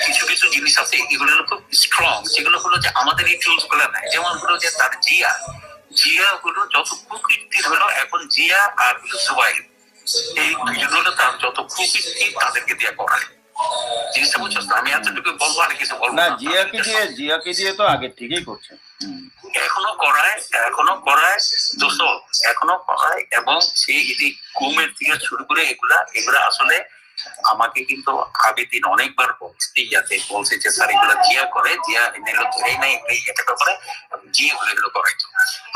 কিছু কিছু জিনিস আছে এগুলো হলো খুব স্ট্রং, যেগুলো হলো যে আমাদের এই টুলস গুলো নাই। যেমন হলো যে তার জিয়া হলো যত প্রকৃতির হলো এখন জিয়া আর জুবাইর, এই দুজন হলো তার যত প্রকৃতি তাদেরকে দিয়ে করায়। জিনিসটা বুঝছো? আমি এতটুকু বলবো, আর কিছু বলবো না। জিয়াকে দিয়ে তো আগে থেকেই করছে, এখনো করায় দোস্ত, এখনো করায়। এবং সেই ঘুমের থেকে শুরু করে এগুলা আসলে আমাকে কিন্তু আগের দিন অনেকবার বলছে যে স্যার এগুলো জিয়া করে, জিয়া ধরেই নাই এটা ব্যাপারে, জিয়া এগুলো করাইতো।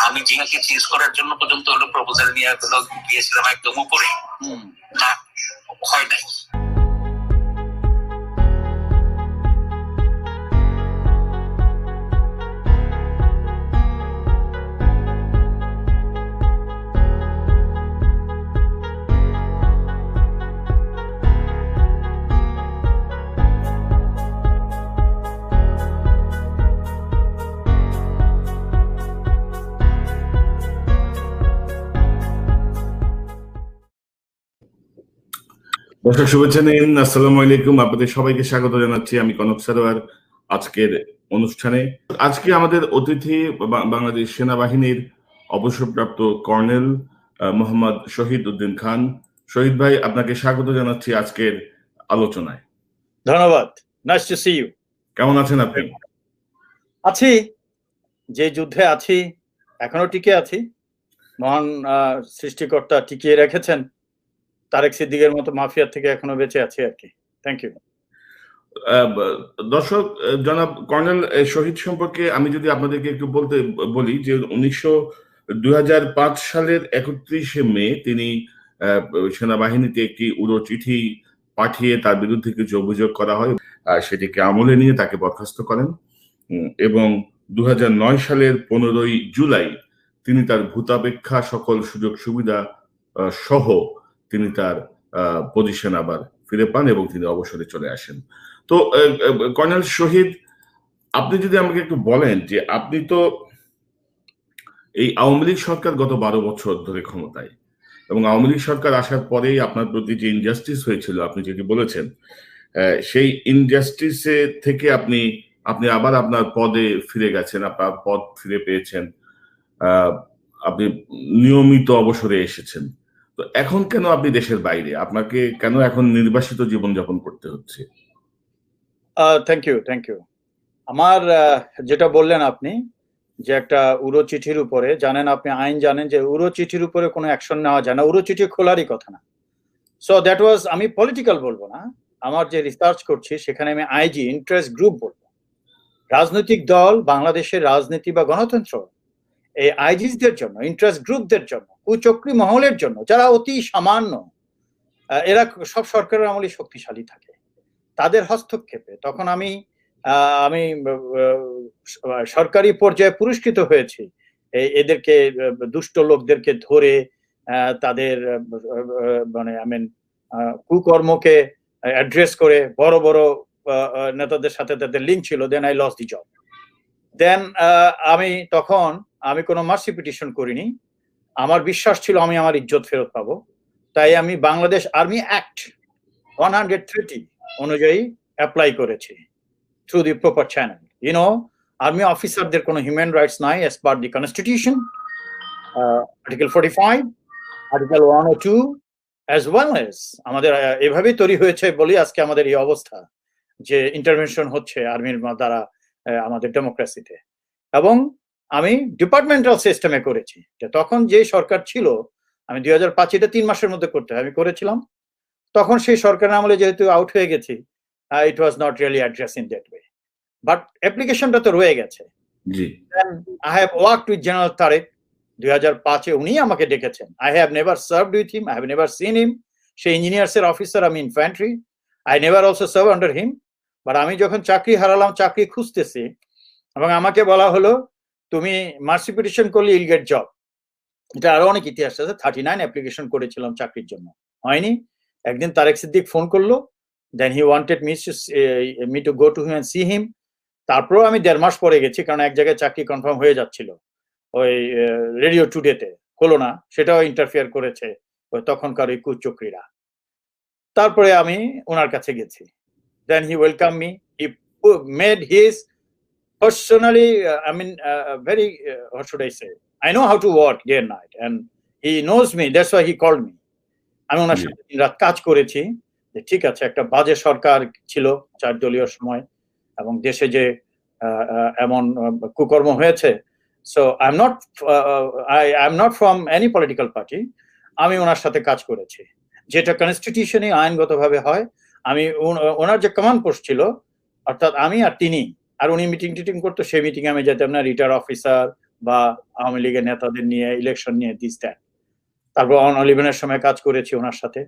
আমি জিয়াকে চেঞ্জ করার জন্য পর্যন্ত হলো প্রপোজাল নিয়ে গিয়েছিলাম একদম উপরে, না হয় নাই। দর্শক শুভেচ্ছা নিন, আসসালামু আলাইকুম। আপনাদের সবাইকে স্বাগত জানাচ্ছি আমি কনক সারোয়ার আজকের অনুষ্ঠানে। আজকে আমাদের অতিথি বাংলাদেশ সেনাবাহিনীর অবসরপ্রাপ্ত কর্নেল মোহাম্মদ শহীদ উদ্দিন খান। শহীদ ভাই, আপনাকে স্বাগত জানাচ্ছি আজকের আলোচনায়। ধন্যবাদ। Nice to see you. কেমন আছেন আপনি? আছি, যে যুদ্ধে আছি এখনো টিকে আছি। মহান সৃষ্টিকর্তা টিকিয়ে রেখেছেন। তারেক সিদ্দিকের মতো মাফিয়ার থেকে এখনো বেঁচে আছি আর কি। Thank you. দর্শক, জনাব কর্নেল শহীদ সম্পর্কে আমি যদি আপনাদেরকে একটু বলি যে 2005 সালের 31শে মে তিনি সেনাবাহিনীতে একটি উড়ো চিঠি পাঠিয়ে তার বিরুদ্ধে কিছু অভিযোগ করা হয়, সেটিকে আমলে নিয়ে তাকে বরখাস্ত করেন এবং 2009 সালের 15ই জুলাই তিনি তার ভূতাপেক্ষা সকল সুযোগ সুবিধা সহ তিনি তার পজিশন আবার ফিরে পান এবং তিনি অবসরে চলে আসেন। তো কর্নেল শহীদ, আপনি যদি আমাকে একটু বলেন যে আপনি তো এই আওয়ামী লীগ সরকার গত 12 বছর ধরে ক্ষমতায়, এবং আওয়ামী লীগ সরকার আসার পরেই আপনার প্রতি যে ইনজাস্টিস হয়েছিল আপনি যেটি বলেছেন, সেই ইনজাস্টিসে থেকে আপনি আবার আপনার পদে ফিরে গেছেন, আপনার পদ ফিরে পেয়েছেন, আপনি নিয়মিত অবসরে এসেছেন। তো এখন কেন আপনি দেশের বাইরে? আপনাকে কেন এখন নির্বাসিত জীবনযাপন করতে হচ্ছে? Thank you. আমার যেটা বললেন আপনি যে একটা উড়ো চিঠির উপরে, জানেন আপনি আইন জানেন যে উড়ো চিঠির উপরে কোনো অ্যাকশন নেওয়া যায় না, উড়ো চিঠি খোলারই কথা না। সো দ্যাট ওয়াজ, আমি পলিটিক্যাল বলবো না, আমার যে রিসার্চ করছি সেখানে আমি আইজি ইন্টারেস্ট গ্রুপ বলবো। রাজনৈতিক দল, বাংলাদেশের রাজনীতি বা গণতন্ত্র এই আইজিসদের জন্য, ইন্টারেস্ট গ্রুপদের জন্য, কুচক্রী মহলের জন্য, যারা অতি সামান্য, এরা সব সরকারের আমলে শক্তিশালী থাকে, তাদের হস্তক্ষেপে তখন আমি সরকারি পর্যায়ে পুরস্কৃত হয়েছি। এদেরকে, দুষ্ট লোকদেরকে ধরে তাদের কুকর্মকে অ্যাড্রেস করে বড় বড় নেতাদের সাথে তাদের লিঙ্ক ছিল। Then I lost the job. Then আমি কোনো মার্সি পিটিশন করিনি। আমার বিশ্বাস ছিল আমি আমার ইজ্জত ফেরত পাবো, তাই আমি বাংলাদেশ আর্মি অ্যাক্ট 130 অনুযায়ী অ্যাপ্লাই করেছি through the proper channel. Army অফিসারদের কোনো হিউম্যান রাইটস নাই as per the constitution, article 45, article 102, as well as আমাদের এভাবেই তৈরি হয়েছে বলি আজকে আমাদের এই অবস্থা যে ইন্টারভেনশন হচ্ছে আর্মির দ্বারা আমাদের ডেমোক্রেসিতে। এবং আমি ডিপার্টমেন্টাল সিস্টেমে করেছি। তখন যে সরকার ছিল, আমি 2005, এটা 3 মাসের মধ্যে করতে হয়, আমি করেছিলাম। তখন সেই সরকারের আমলে যেহেতু আউট হয়ে গেছি, it was not really address in that way, but অ্যাপ্লিকেশনটা তো রয়ে গেছে। I have worked with general Tarek. 2005-এ উনি আমাকে ডেকেছেন। I have never served with him, I have never seen him. সে ইঞ্জিনিয়ার্স এর অফিসার, আমি infantry. I never also serve under him. But আমি যখন চাকরি হারালাম, চাকরি খুঁজতেছি, এবং আমাকে বলা হলো তুমি মার্সি পিটিশন করলে ইল গেট জব। এটা আরো অনেক ইতিহাস আছে। 39 অ্যাপ্লিকেশন করেছিলাম চাকরির জন্য, হয়নি। একদিন তারেক সিদ্দিক ফোন করলো, then he wanted me to go to him and see him. তারপরেও আমি 1.5 মাস পরে গেছি, কারণ এক জায়গায় চাকরি কনফার্ম হয়ে যাচ্ছিল, ওই রেডিও টুডেতে হলো না, সেটাও ইন্টারফেয়ার করেছে ওই তখনকার ওই কুচক্রীরা। তারপরে আমি ওনার কাছে গেছি। দেন হি welcome me, he made his personally, very, what should I say? I know how to work day and night, and he knows me. That's why he called me. আমি ওনার সাথে দিনরাত কাজ করেছি যে ঠিক আছে, একটা বাজে সরকার ছিল 4 দলীয় সময়, এবং দেশে যে এমন কুকর্ম হয়েছে। So I am not from any political party. আমি ওনার সাথে কাজ করেছি, যেটা কনস্টিটিউশনে আইনগতভাবে হয়। আমি ওনার যে কমান্ড পোস্ট ছিল, অর্থাৎ আমি আর তিনি, আর উনি মিটিং টিটিং করতো, সেই মিটিং আমি যেতাম না, রিটায়ার অফিসার বা আওয়ামী লীগের নেতাদের নিয়ে, ইলেকশন নিয়ে, দিস দ্যাট। তারপর অন-11-এর সময় কাজ করেছি ওনার সাথে।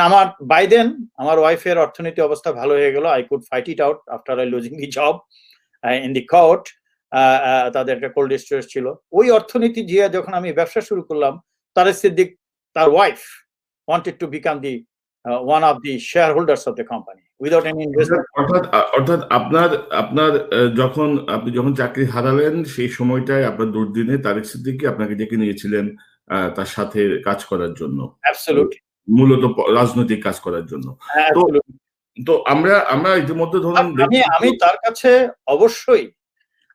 আমার বাই দেন আমার ওয়াইফের অর্থনীতি অবস্থা ভালো হয়ে গেল। I could fight it out after I losing the job in the court. তাদের একটা কোল্ড স্টোরেজ ছিল। ওই অর্থনীতি দিয়ে যখন আমি ব্যবসা শুরু করলাম, তারেক সিদ্দিক, তার wife, wanted to become the one of the shareholders of the company without any investment. অর্থাৎ আপনার আপনি যখন চাকরি হারালেন, সেই সময়টায় আপনার দুর্দিনে তারেক সিদ্দিকী আপনাকে ডেকে নিয়েছিলেন তার সাথে কাজ করার জন্য, মূলত রাজনৈতিক কাজ করার জন্য। তো আমরা ইতিমধ্যে ধরুন, আমি তার কাছে অবশ্যই,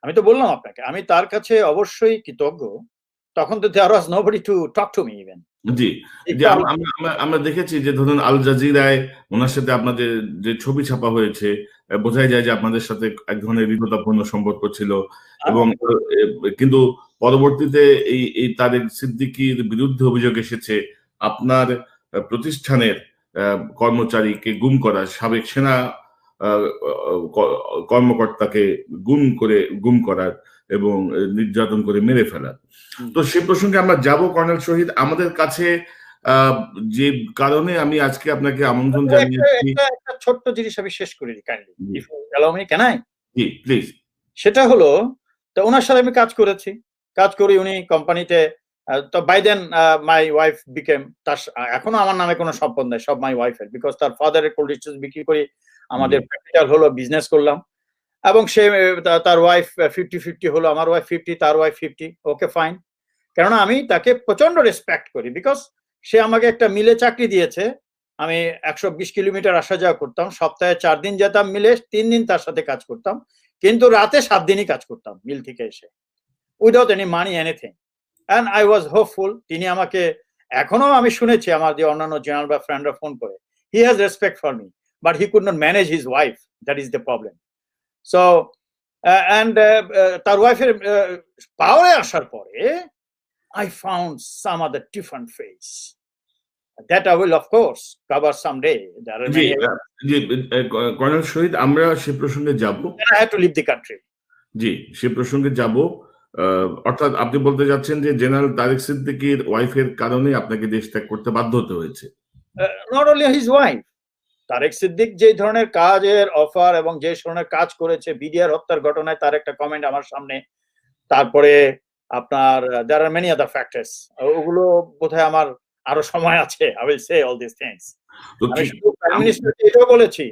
আমি তো বললাম আপনাকে, আমি তার কাছে অবশ্যই কৃতজ্ঞ। তখন তো there was nobody to talk to me even. জি, আমরা দেখেছি যে ধরুন আল জাজিরায় ওনার সাথে আপনাদের যে ছবি ছাপা হয়েছে, বোঝাই যায় যে আপনাদের সাথে এক ধরনের হৃদ্যতাপূর্ণ সম্পর্ক ছিল। এবং কিন্তু পরবর্তীতে এই তারেক সিদ্দিকীর বিরুদ্ধে অভিযোগ এসেছে আপনার প্রতিষ্ঠানের কর্মচারীকে গুম করার, সাবেক সেনা কর্মকর্তাকে গুম করার এবং নির্যাতন করে মেরে ফেলার। তো সে প্রসঙ্গে আমরা যাব কর্নেল শহীদ। আমাদের কাছে যে কারণে আমি আজকে আপনাকে আমন্ত্রণ জানিয়েছি, একটা ছোট্ট জিনিস আমি শেষ করে দিই kindly, if you allow me, can I? জি প্লিজ। সেটা হলো, তো ওনার সাথে আমি কাজ করি উনি কোম্পানিতে। তো by then my wife became, এখনো আমার নামে কোনো সম্পদ নেই, সব মাই ওয়াইফের, বিকজ তার ফাদারের কোল্ড স্টোরেজ বিক্রি করে আমাদের ক্যাপিটাল হলো, বিজনেস করলাম। এবং সে, তার ওয়াইফ 50-50 হলো, আমার ওয়াইফ 50, তার ওয়াইফ 50। Okay fine. কেননা আমি তাকে প্রচন্ড রেসপেক্ট করি, বিকজ সে আমাকে একটা মিলে চাকরি দিয়েছে। আমি 120 কিলোমিটার আসা যাওয়া করতাম, সপ্তাহে 4 দিন যেতাম মিলে, 3 দিন তার সাথে কাজ করতাম, কিন্তু রাতে 7 দিনই কাজ করতাম মিল থেকে এসে, without any money, anything. And I was hopeful. তিনি আমাকে, এখনো আমি শুনেছি আমার যে অন্যান্য জেনারেল বা ফ্রেন্ডরা ফোন করে, he has respect for me, but he could not manage his wife, that is the problem. So তার ওয়াইফের পাওয়ারে আসার পরে I found some other different face that I will of course cover someday. Colonel Shahid, আমরা সে প্রসঙ্গে যাব। I had to leave the country. জি, সে প্রসঙ্গে যাব। অর্থাৎ আপনি বলতে যাচ্ছেন যে জেনারেল তারেক সিদ্দিকীর ওয়াইফের কারণে আপনাকে দেশ ত্যাগ করতে বাধ্য হতে হয়েছে। Not only his wife, Tarique Siddique যে ধরনের কাজের অফার এবং যে ধরনের কাজ করেছে, বিডিআর হত্যার ঘটনায় তার একটা কমেন্ট আমার সামনে, তারপরে আপনার there are many other factors, ওগুলো বোধহয় আমার আরো সময় আছে, I will say all these things. আমি প্রাইম মিনিস্টারকে এটাও বলেছি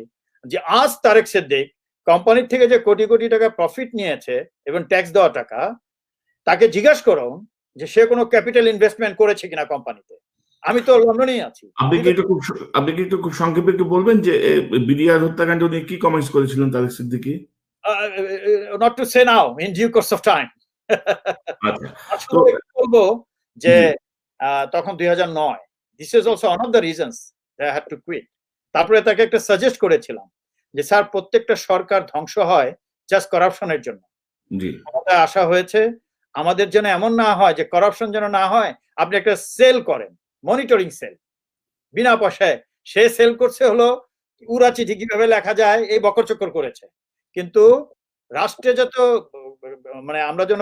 যে আজ তারেক সিদ্দিক কোম্পানির থেকে যে কোটি কোটি টাকা প্রফিট নিয়েছে এবং ট্যাক্স দেওয়া টাকা, তাকে জিজ্ঞাসা করুন যে সে কোনো ক্যাপিটাল ইনভেস্টমেন্ট করেছে কিনা কোম্পানিতে। আমি তো লন্ডনেই আছি। আপনি কি একটু খুব সংক্ষেপে একটু বলবেন যে বিডিআর হত্যাকাণ্ড নিয়ে কি কমেন্টস করেছিলেন Tarique Siddiqui? Not to say now, in due course of time. বলবো যে তখন 2009, this is also one of the reasons that I had to quit. তারপরে তাকে একটা সাজেস্ট করেছিলাম যে স্যার, প্রত্যেকটা সরকার ধ্বংস হয় জাস্ট করাপশনের জন্য। আমাদের আশা হয়েছে আমাদের জন্য এমন না হয়, যে করাপশন যেন না হয়, আপনি একটা সেল করেন, মনিটরিং সেল, বিনা পয়সায়। সে সেল করছে হলো উড়া চিঠি কিভাবে লেখা যায়, এই বকরচক্কর করেছে। কিন্তু রাষ্ট্রে যত মানে আমরা যেন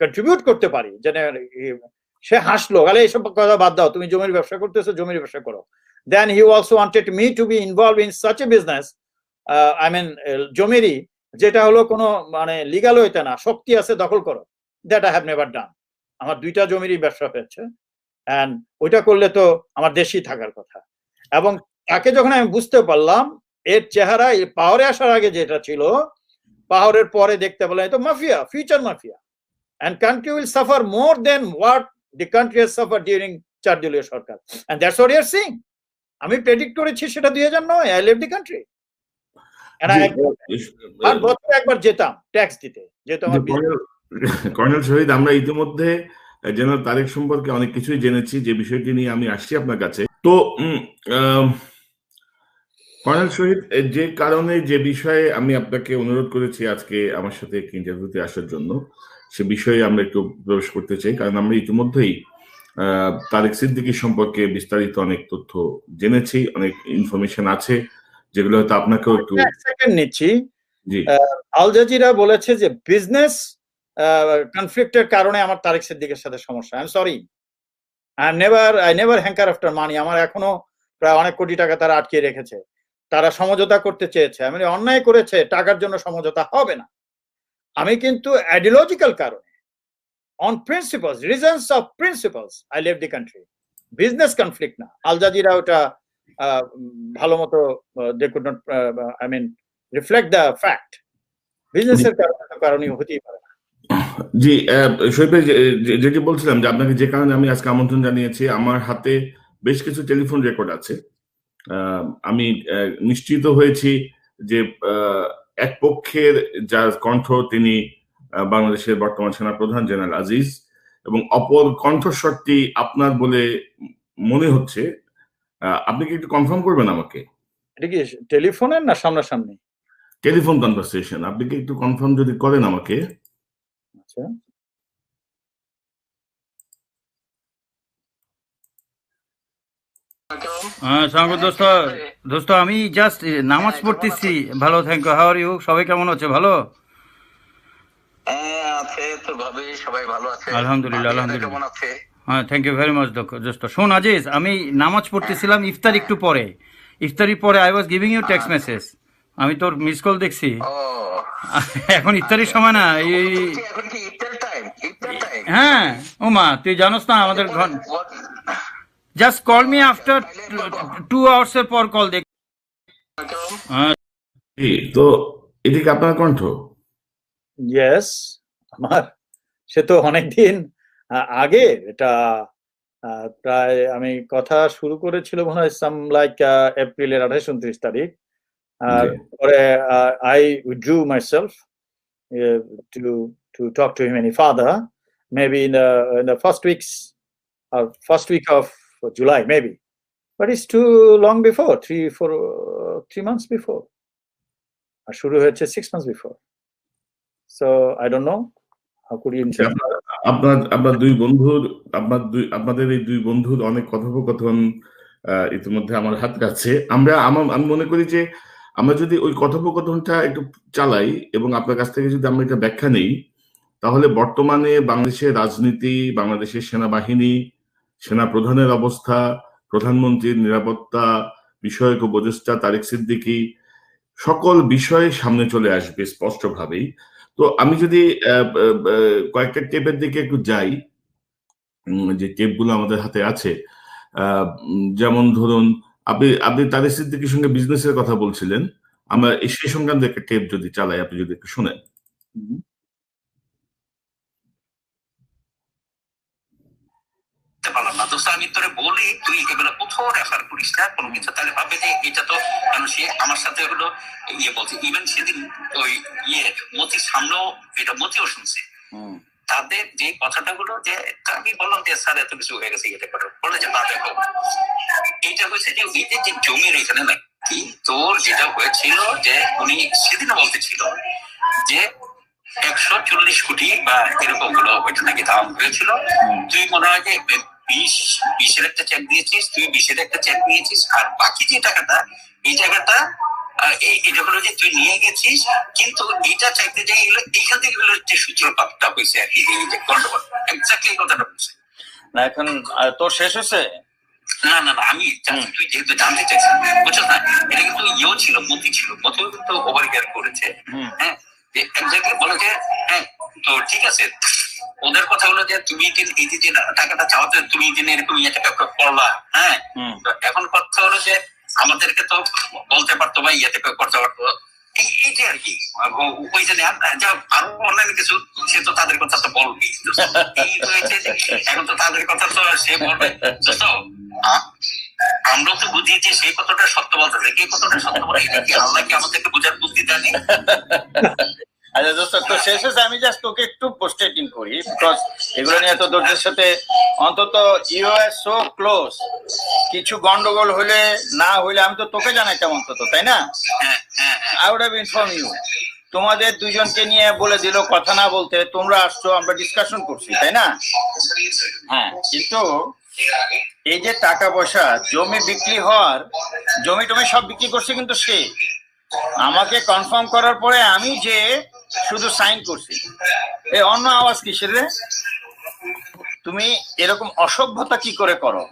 কন্ট্রিবিউট করতে পারি, যেন সে হাসলো, তাহলে এইসব কথা বাদ দাও, তুমি জমির ব্যবসা করতেছো, জমির ব্যবসা করো। Then he also wanted me to be involved in such a business, I mean জমিরই, যেটা হলো কোনো মানে লিগাল হইতে না, শক্তি আছে দখল করো, that I have never done. আমার 2টা জমিরই ব্যবসা হয়েছে, and ওইটা করলে তো আমার দেশই থাকার কথা। এবং তাকে যখন আমি বুঝতে পারলাম এর চেহারা পাওয়ারে আসার আগে যেটা ছিল, পাওয়ারের পরে দেখতে পেলাম তো mafia, future mafia, and country will suffer more than what the country has suffered during 4 দলীয় সরকার, and that's what you are seeing. আমি প্রেডিক্ট করেছি সেটা 2009, I left the country. And আর বছরে একবার যেতাম ট্যাক্স দিতে, যেহেতু আমার কর্নেল শহীদ, আমরা ইতিমধ্যে জেনারেল তারেক সম্পর্কে অনেক কিছুই জেনেছি, যে বিষয়টি নিয়ে আমি আসছি আপনার কাছে। তো কর্নেল শহীদ, যে কারণে যে বিষয়ে আমি আপনাকে অনুরোধ করেছি আজকে আমার সাথে একটি ইন্টারভিউতে আসার জন্য, সে বিষয়ে আমরা একটু প্রবেশ করতে চাই। কারণ আমরা ইতিমধ্যেই তারেক সিদ্দিকী সম্পর্কে বিস্তারিত অনেক তথ্য জেনেছি, অনেক ইনফরমেশন আছে যেগুলো হয়তো আপনাকেও একটু সেকেন্ড নিচ্ছি। জি, আল জাজিরা বলেছে যে বিজনেস কনফ্লিক্টের কারণে আমার তারেক সিদ্দিকের সাথে সমস্যা। I am sorry, I never hanker after money. আমার এখনো প্রায় অনেক কোটি টাকা তারা আটকে রেখেছে। তারা সমঝোতা করতে চেয়েছে, আমি অন্যায় করেছে, টাকার জন্য সমঝোতা হবে না। আমি কিন্তু আইডিওলজিক্যাল কারণে, on principles, reasons of principles, I leave the country. Business conflict না। আল জাজিরা ওটা ভালো মতো they could not, I mean, reflect the fact. বিজনেসের কারণে হতেই পারে না। জি, শহীদ ভাই, যেটি বলছিলাম যে আপনাকে যে কারণে আমি আজকে আমন্ত্রণ জানিয়েছি, আমার হাতে বেশ কিছু টেলিফোন রেকর্ড আছে। আমি নিশ্চিত হয়েছি যে এক পক্ষের যার কণ্ঠ তিনি বাংলাদেশের বর্তমান সেনাপ্রধান জেনারেল আজিজ, এবং অপর কণ্ঠস্বরটি আপনার বলে মনে হচ্ছে। আপনি কি একটু কনফার্ম করবেন আমাকে? এটা কি টেলিফোনের না সামনাসামনি? Telephone conversation. আপনি কি একটু কনফার্ম যদি করেন আমাকে? আচ্ছা, দোস্ত আমি জাস্ট নামাজ পড়তেছি। ভালো, thank you. How are you? সবাই কেমন আছে? ভালো আলহামদুলিল্লাহ, আলহামদুলিল্লাহ। হ্যাঁ, থ্যাংক ইউ ভেরি মাচ দোস্ত। শোন আজিজ, আমি নামাজ পড়তেছিলাম ইফতার একটু পরে, ইফতারির পরে I was giving you text message. আমি তোর মিস কল দেখছি। এখন ইফতারির সময় না, হ্যাঁ ওমা, তুই জানোস না আমাদের ঘর। Just call me after 2 hours এর পর কল দেখ। তো এদিকে আপনার কণ্ঠ? ইয়েস, আমার সে তো অনেকদিন আগে, এটা প্রায় আমি কথা শুরু করেছিল মনে হয় সাম লাইক এপ্রিলের 28-29 তারিখ। আর পরে I withdraw myself to talk to him any further, maybe in the first week of July maybe, but it's too long before, 3 months before, আর শুরু হয়েছে 6 months before, so I don't know how could you আপনার দুই বন্ধুর, আপনাদের এই দুই বন্ধুর অনেক কথোপকথন ইতিমধ্যে আমার হাত কাছে। আমি মনে করি যে আমরা যদি ওই কথোপকথনটা একটু চালাই এবং আপনার কাছ থেকে যদি আমরা একটা ব্যাখ্যা নেই, তাহলে বর্তমানে বাংলাদেশের রাজনীতি, বাংলাদেশের সেনাবাহিনী, সেনা প্রধানের অবস্থা, প্রধানমন্ত্রীর নিরাপত্তা বিষয়ক উপদেষ্টা তারেক সিদ্দিকী, সকল বিষয়ে সামনে চলে আসবে স্পষ্টভাবেই। তো আমি যদি কয়েকটা টেপের দিকে একটু যাই, যে টেপগুলো আমাদের হাতে আছে, যেমন ধরুন আপনি তারেক সিদ্দিকীর সঙ্গে বিজনেসের কথা বলছিলেন, আমরা সেই সংক্রান্ত একটা টেপ যদি চালাই, আপনি যদি একটু শুনেন। আমি তোরে বলি, তুই এগুলো কোথাও রেফার করিস না কোনো কিছু, তাহলে ভাববে যে এটা তো সে আমার সাথে হলো ইয়ে বলছে। ইভেন সেদিন ওই মতির সামনেও এটা মতিও শুনছে। তাদের যে কথাটা হলো যে আমি বললাম যে স্যার এত কিছু হয়ে গেছে, এটা করে বলে যে না দেখো, এটা হয়েছে যে ওই যে জমির এখানে নাকি তোর যেটা হয়েছিল, যে উনি সেদিনও বলতেছিল যে 140 কোটি বা এরকম হলো, ওইটা নাকি দাম হয়েছিল। তুই মনে হয় যে 20-20-এর একটা চেক দিয়েছিস, তুই 20-এর একটা চেক নিয়েছিস, আর বাকি যে টাকাটা, এই টাকাটা এটা হলো যে তুই নিয়ে গেছিস, কিন্তু এটা চাইতে যাই এইখান থেকে হলো যে সূত্রপাতটা হয়েছে আর কি, এই যে গন্ডগোল এক্স্যাক্টলি কথাটা বলছে না। এখন তোর শেষ হয়েছে? না না না, আমি তুই যেহেতু জানতে চাইছিস, বুঝছো না, এটা কিন্তু ছিল, মতি ছিল, মতিও কিন্তু ওভার কেয়ার করেছে। হ্যাঁ, এক্স্যাক্টলি বলে যে হ্যাঁ তো ঠিক আছে, ওদের কথা হলো যে তুমি এই যে টাকাটা চাওয়াতে তুমি দিন এরকম ইয়ে টাকা করলা। হ্যাঁ, এখন কথা হলো যে আমাদেরকে তো বলতে পারতো বা ইয়েতে করতে পারতো, এইটা আর কি। ওই জন্য আরো অনলাইন কিছু, সে তো তাদের কথা তো বলবি। এখন তো তাদের কথা তো সে বলবে। আমরাও তো বুঝি যে সেই কতটা সত্য বলতেছে, কে কতটা সত্য বলে, এটা কি আল্লাহ কি আমাদেরকে বোঝার বুদ্ধি দেয়নি? আচ্ছা দোস্ত, তো শেষে আমি জাস্ট তোকে একটু পোস্টেটিং করি, বিকজ এগুলো নিয়ে তো তোদের সাথে অন্তত ইউ আর সো ক্লোজ, কিছু গন্ডগোল হলে না হইলে আমি তো তোকে জানাইতাম অন্তত, তাই না? I would have inform you. তোমাদের দুজনকে নিয়ে বলে দিল কথা না বলতে, তোমরা আসছো, আমরা ডিসকাশন করছি, তাই না? হ্যাঁ, কিন্তু এই যে টাকা পয়সা জমি বিক্রি হওয়ার, জমি টমি সব বিক্রি করছে, কিন্তু সে আমাকে কনফার্ম করার পরে আমি যে শুধু সাইন করছি। এই অন্য আওয়াজ কিসের রে? তুমি এরকম অসভ্যতা কি করে করো?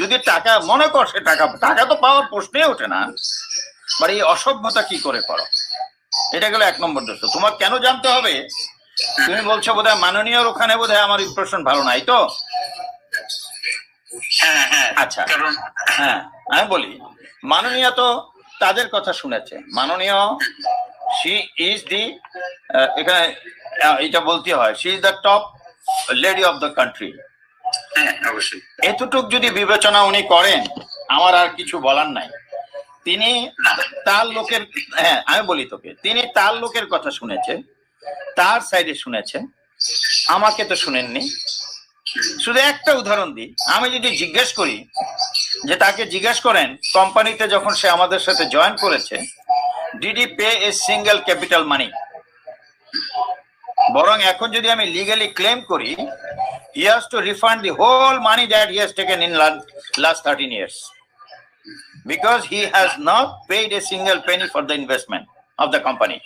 যদি টাকা মনে কর, সে টাকা তো পাওয়ার প্রশ্নই ওঠে না, মানে এই অসভ্যতা কি করে করো? এটা গেল 1 নম্বর দোষ। তোমার কেন জানতে হবে? তুমি বলছো বোধহয় মাননীয়র ওখানে বোধহয় আমার ইমপ্রেশন ভালো নাই, তো? আচ্ছা, হ্যাঁ, আমি বলি, মাননীয় তো তাদের কথা শুনেছে। মাননীয়, শি ইজ দি, এখানে এটা বলতে হয়, she is the top lady of the country. এতটুক যদি বিবেচনা উনি করেন, আমার আর কিছু বলার নাই। তিনি তার লোকের, হ্যাঁ আমি বলি তোকে, তিনি তার লোকের কথা শুনেছে, তার সাইডে শুনেছে, আমাকে তো শুনেননি। শুধু একটা উদাহরণ দিই, আমি যদি জিজ্ঞেস করি যে তাকে জিজ্ঞেস করেন কোম্পানিতে যখন সে আমাদের সাথে জয়েন করেছে, did he pay a single capital money? বরং এখন যদি আমি লিগালি ক্লেম করি, he has to refund the whole money that he has taken in last 13 years, because he has not paid a single penny for the investment of the company.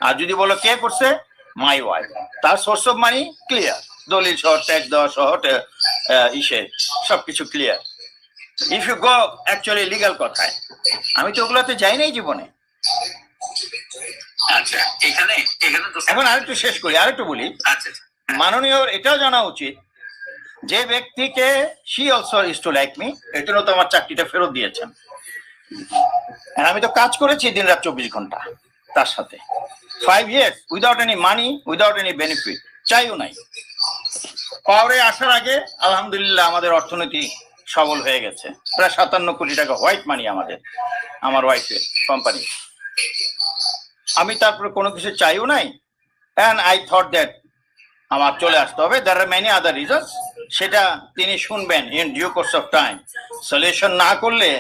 আর যদি বলো কে করছে, মাই ওয়াইফ, তার source of money clear, দলিল সহ, tax দেওয়া সহ, ইসে সবকিছু clear. If you go actually legal কথায়, আমি তো ওগুলোতে যাই নাই জীবনে। আচ্ছা, এখানে এখন আরেকটু শেষ করি, আরেকটু বলি। মাননীয় এটাও জানা উচিত যে ব্যক্তিকে she also used to like me, এই জন্য তো আমার চাকরিটা ফেরত দিয়েছেন। আমি তো কাজ করেছি দিন রাত 24 ঘন্টা তার সাথে, 5 years without any money, without any benefit, চাইও নাই। পাওয়ারে আসার আগে আলহামদুলিল্লাহ আমাদের অর্থনীতি সবল হয়ে গেছে, প্রায় 57 কোটি টাকা হোয়াইট মানি আমাদের, আমার ওয়াইফের কোম্পানি। আমি তারপরে কোনো কিছু চাইও নাই, and I thought that আমার চলে আসতে হবে। there are many other reasons, সেটা তিনি শুনবেন in due course of time। Solution না করলে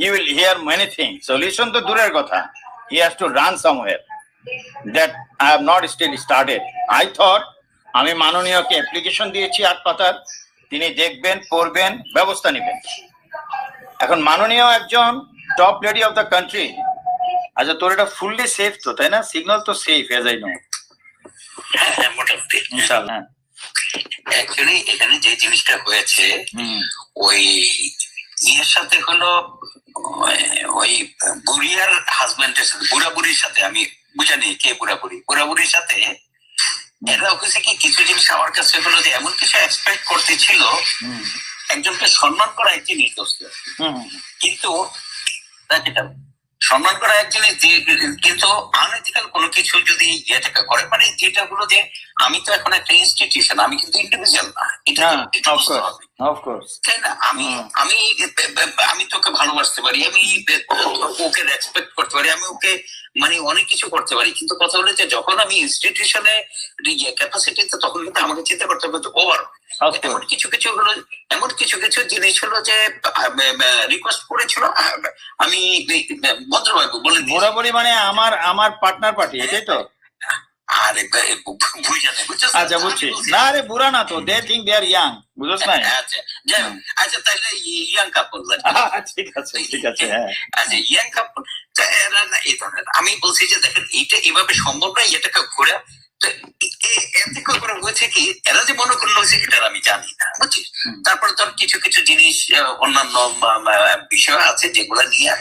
he will hear many things। Solution তো দূরের কথা, he has to run somewhere that I have not still started। I thought আমি মাননীয়কে অ্যাপ্লিকেশন দিয়েছি 8 পাতার, তিনি দেখবেন, পড়বেন, ব্যবস্থা নেবেন। এখন মাননীয় একজন top lady of the country. আচ্ছা, তোর এটা ফুললি সেফ তো, তাই না? সিগন্যাল তো সেফ, এজ আই নো। মোটামুটি ইনশাআল্লাহ। অ্যাকচুয়ালি এখানে যে জিনিসটা হয়েছে, ওই ইয়ের সাথে হলো, ওই বুড়িয়ার হাজবেন্ডের সাথে, বুড়ির সাথে, আমি বুঝানি কে বুড়ির সাথে এরা হয়েছে কি, কিছু জিনিস আমার কাছে হলো যে এমন কিছু এক্সপেক্ট করতেছিল, একজনকে সম্মান করা এক জিনিস দোস্ত, কিন্তু সম্মান করা এক জিনিস, কিন্তু আনএথিক্যাল কোনো কিছু যদি ইয়েটাকে করে, মানে যেটা হলো যে আমি তো এখন একটা ইনস্টিটিউশন, আমি কিন্তু ইন্ডিভিজুয়াল না, এটা তাই না? আমি তোকে ভালোবাসতে পারি, আমি ওকে রেসপেক্ট করতে পারি, আমি ওকে মানে অনেক কিছু করতে পারি, কিন্তু কথা হলো যে যখন আমি ইনস্টিটিউশনে ক্যাপাসিটিতে, তখন কিন্তু আমাকে চিন্তা করতে হবে ওভার। এমন কিছু কিছু জিনিস হলো যে রিকোয়েস্ট করেছিল, আমি ভদ্রভাবে বলে বরাবরই, মানে আমার পার্টনার পার্টি, এটাই তো। আরে আচ্ছা বুঝছি, না রে বুড়া না তো, দে থিংক দে আর ইয়াং, বুঝছ না? আচ্ছা তাহলে ইয়াং কাপল, ঠিক আছে ঠিক আছে, হ্যাঁ আচ্ছা ইয়াং কাপল এই ধরনের। আমি বলছি যে দেখেন, এইটা এভাবে সম্ভব নয়, এটাকে ঘুরে এতে করে হয়েছে কি, এরা যে মনে করলো সেটা আমি জানি না, বুঝছিস? তারপরে তোর কিছু কিছু জিনিস, অন্যান্য বিষয় আছে যেগুলো নিয়ে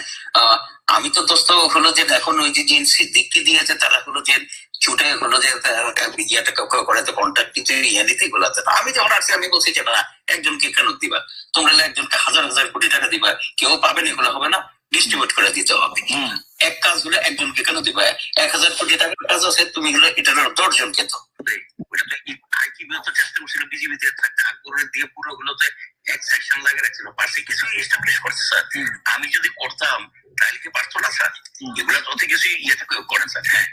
আমি তো দোস্ত হলো যে এখন ওই যে সিদ্দিককে দিয়েছে, তারা হলো যে ছুটে হলো যে ইয়েটা করাতে, কন্ট্রাক্ট কিছু ইয়ে নিতে এগুলাতে। আমি যখন আসছি আমি বলছি যে না, একজনকে কেন দিবা তোমরা, একজনকে হাজার কোটি টাকা দিবা, কেউ পাবেন, এগুলো হবে না, ডিস্ট্রিবিউট করে দিতে হবে। এক কাজ হলে একজনকে কেন দিবা, 1000 কোটি টাকার কাজ আছে, তুমি হলো এটা 10 জনকে তো বিজেপিতে থাকতে, আকবরের দিয়ে পুরো গুলোতে এক সেকশন ফাউন্ডেশন লাগিয়ে রাখছিল, পাশে কিছু এস্টাবলিশ করছে স্যার। আমি যদি করতাম তাহলে কি পারতো না স্যার? এগুলো তো কিছু ইয়েতে করেন স্যার। হ্যাঁ,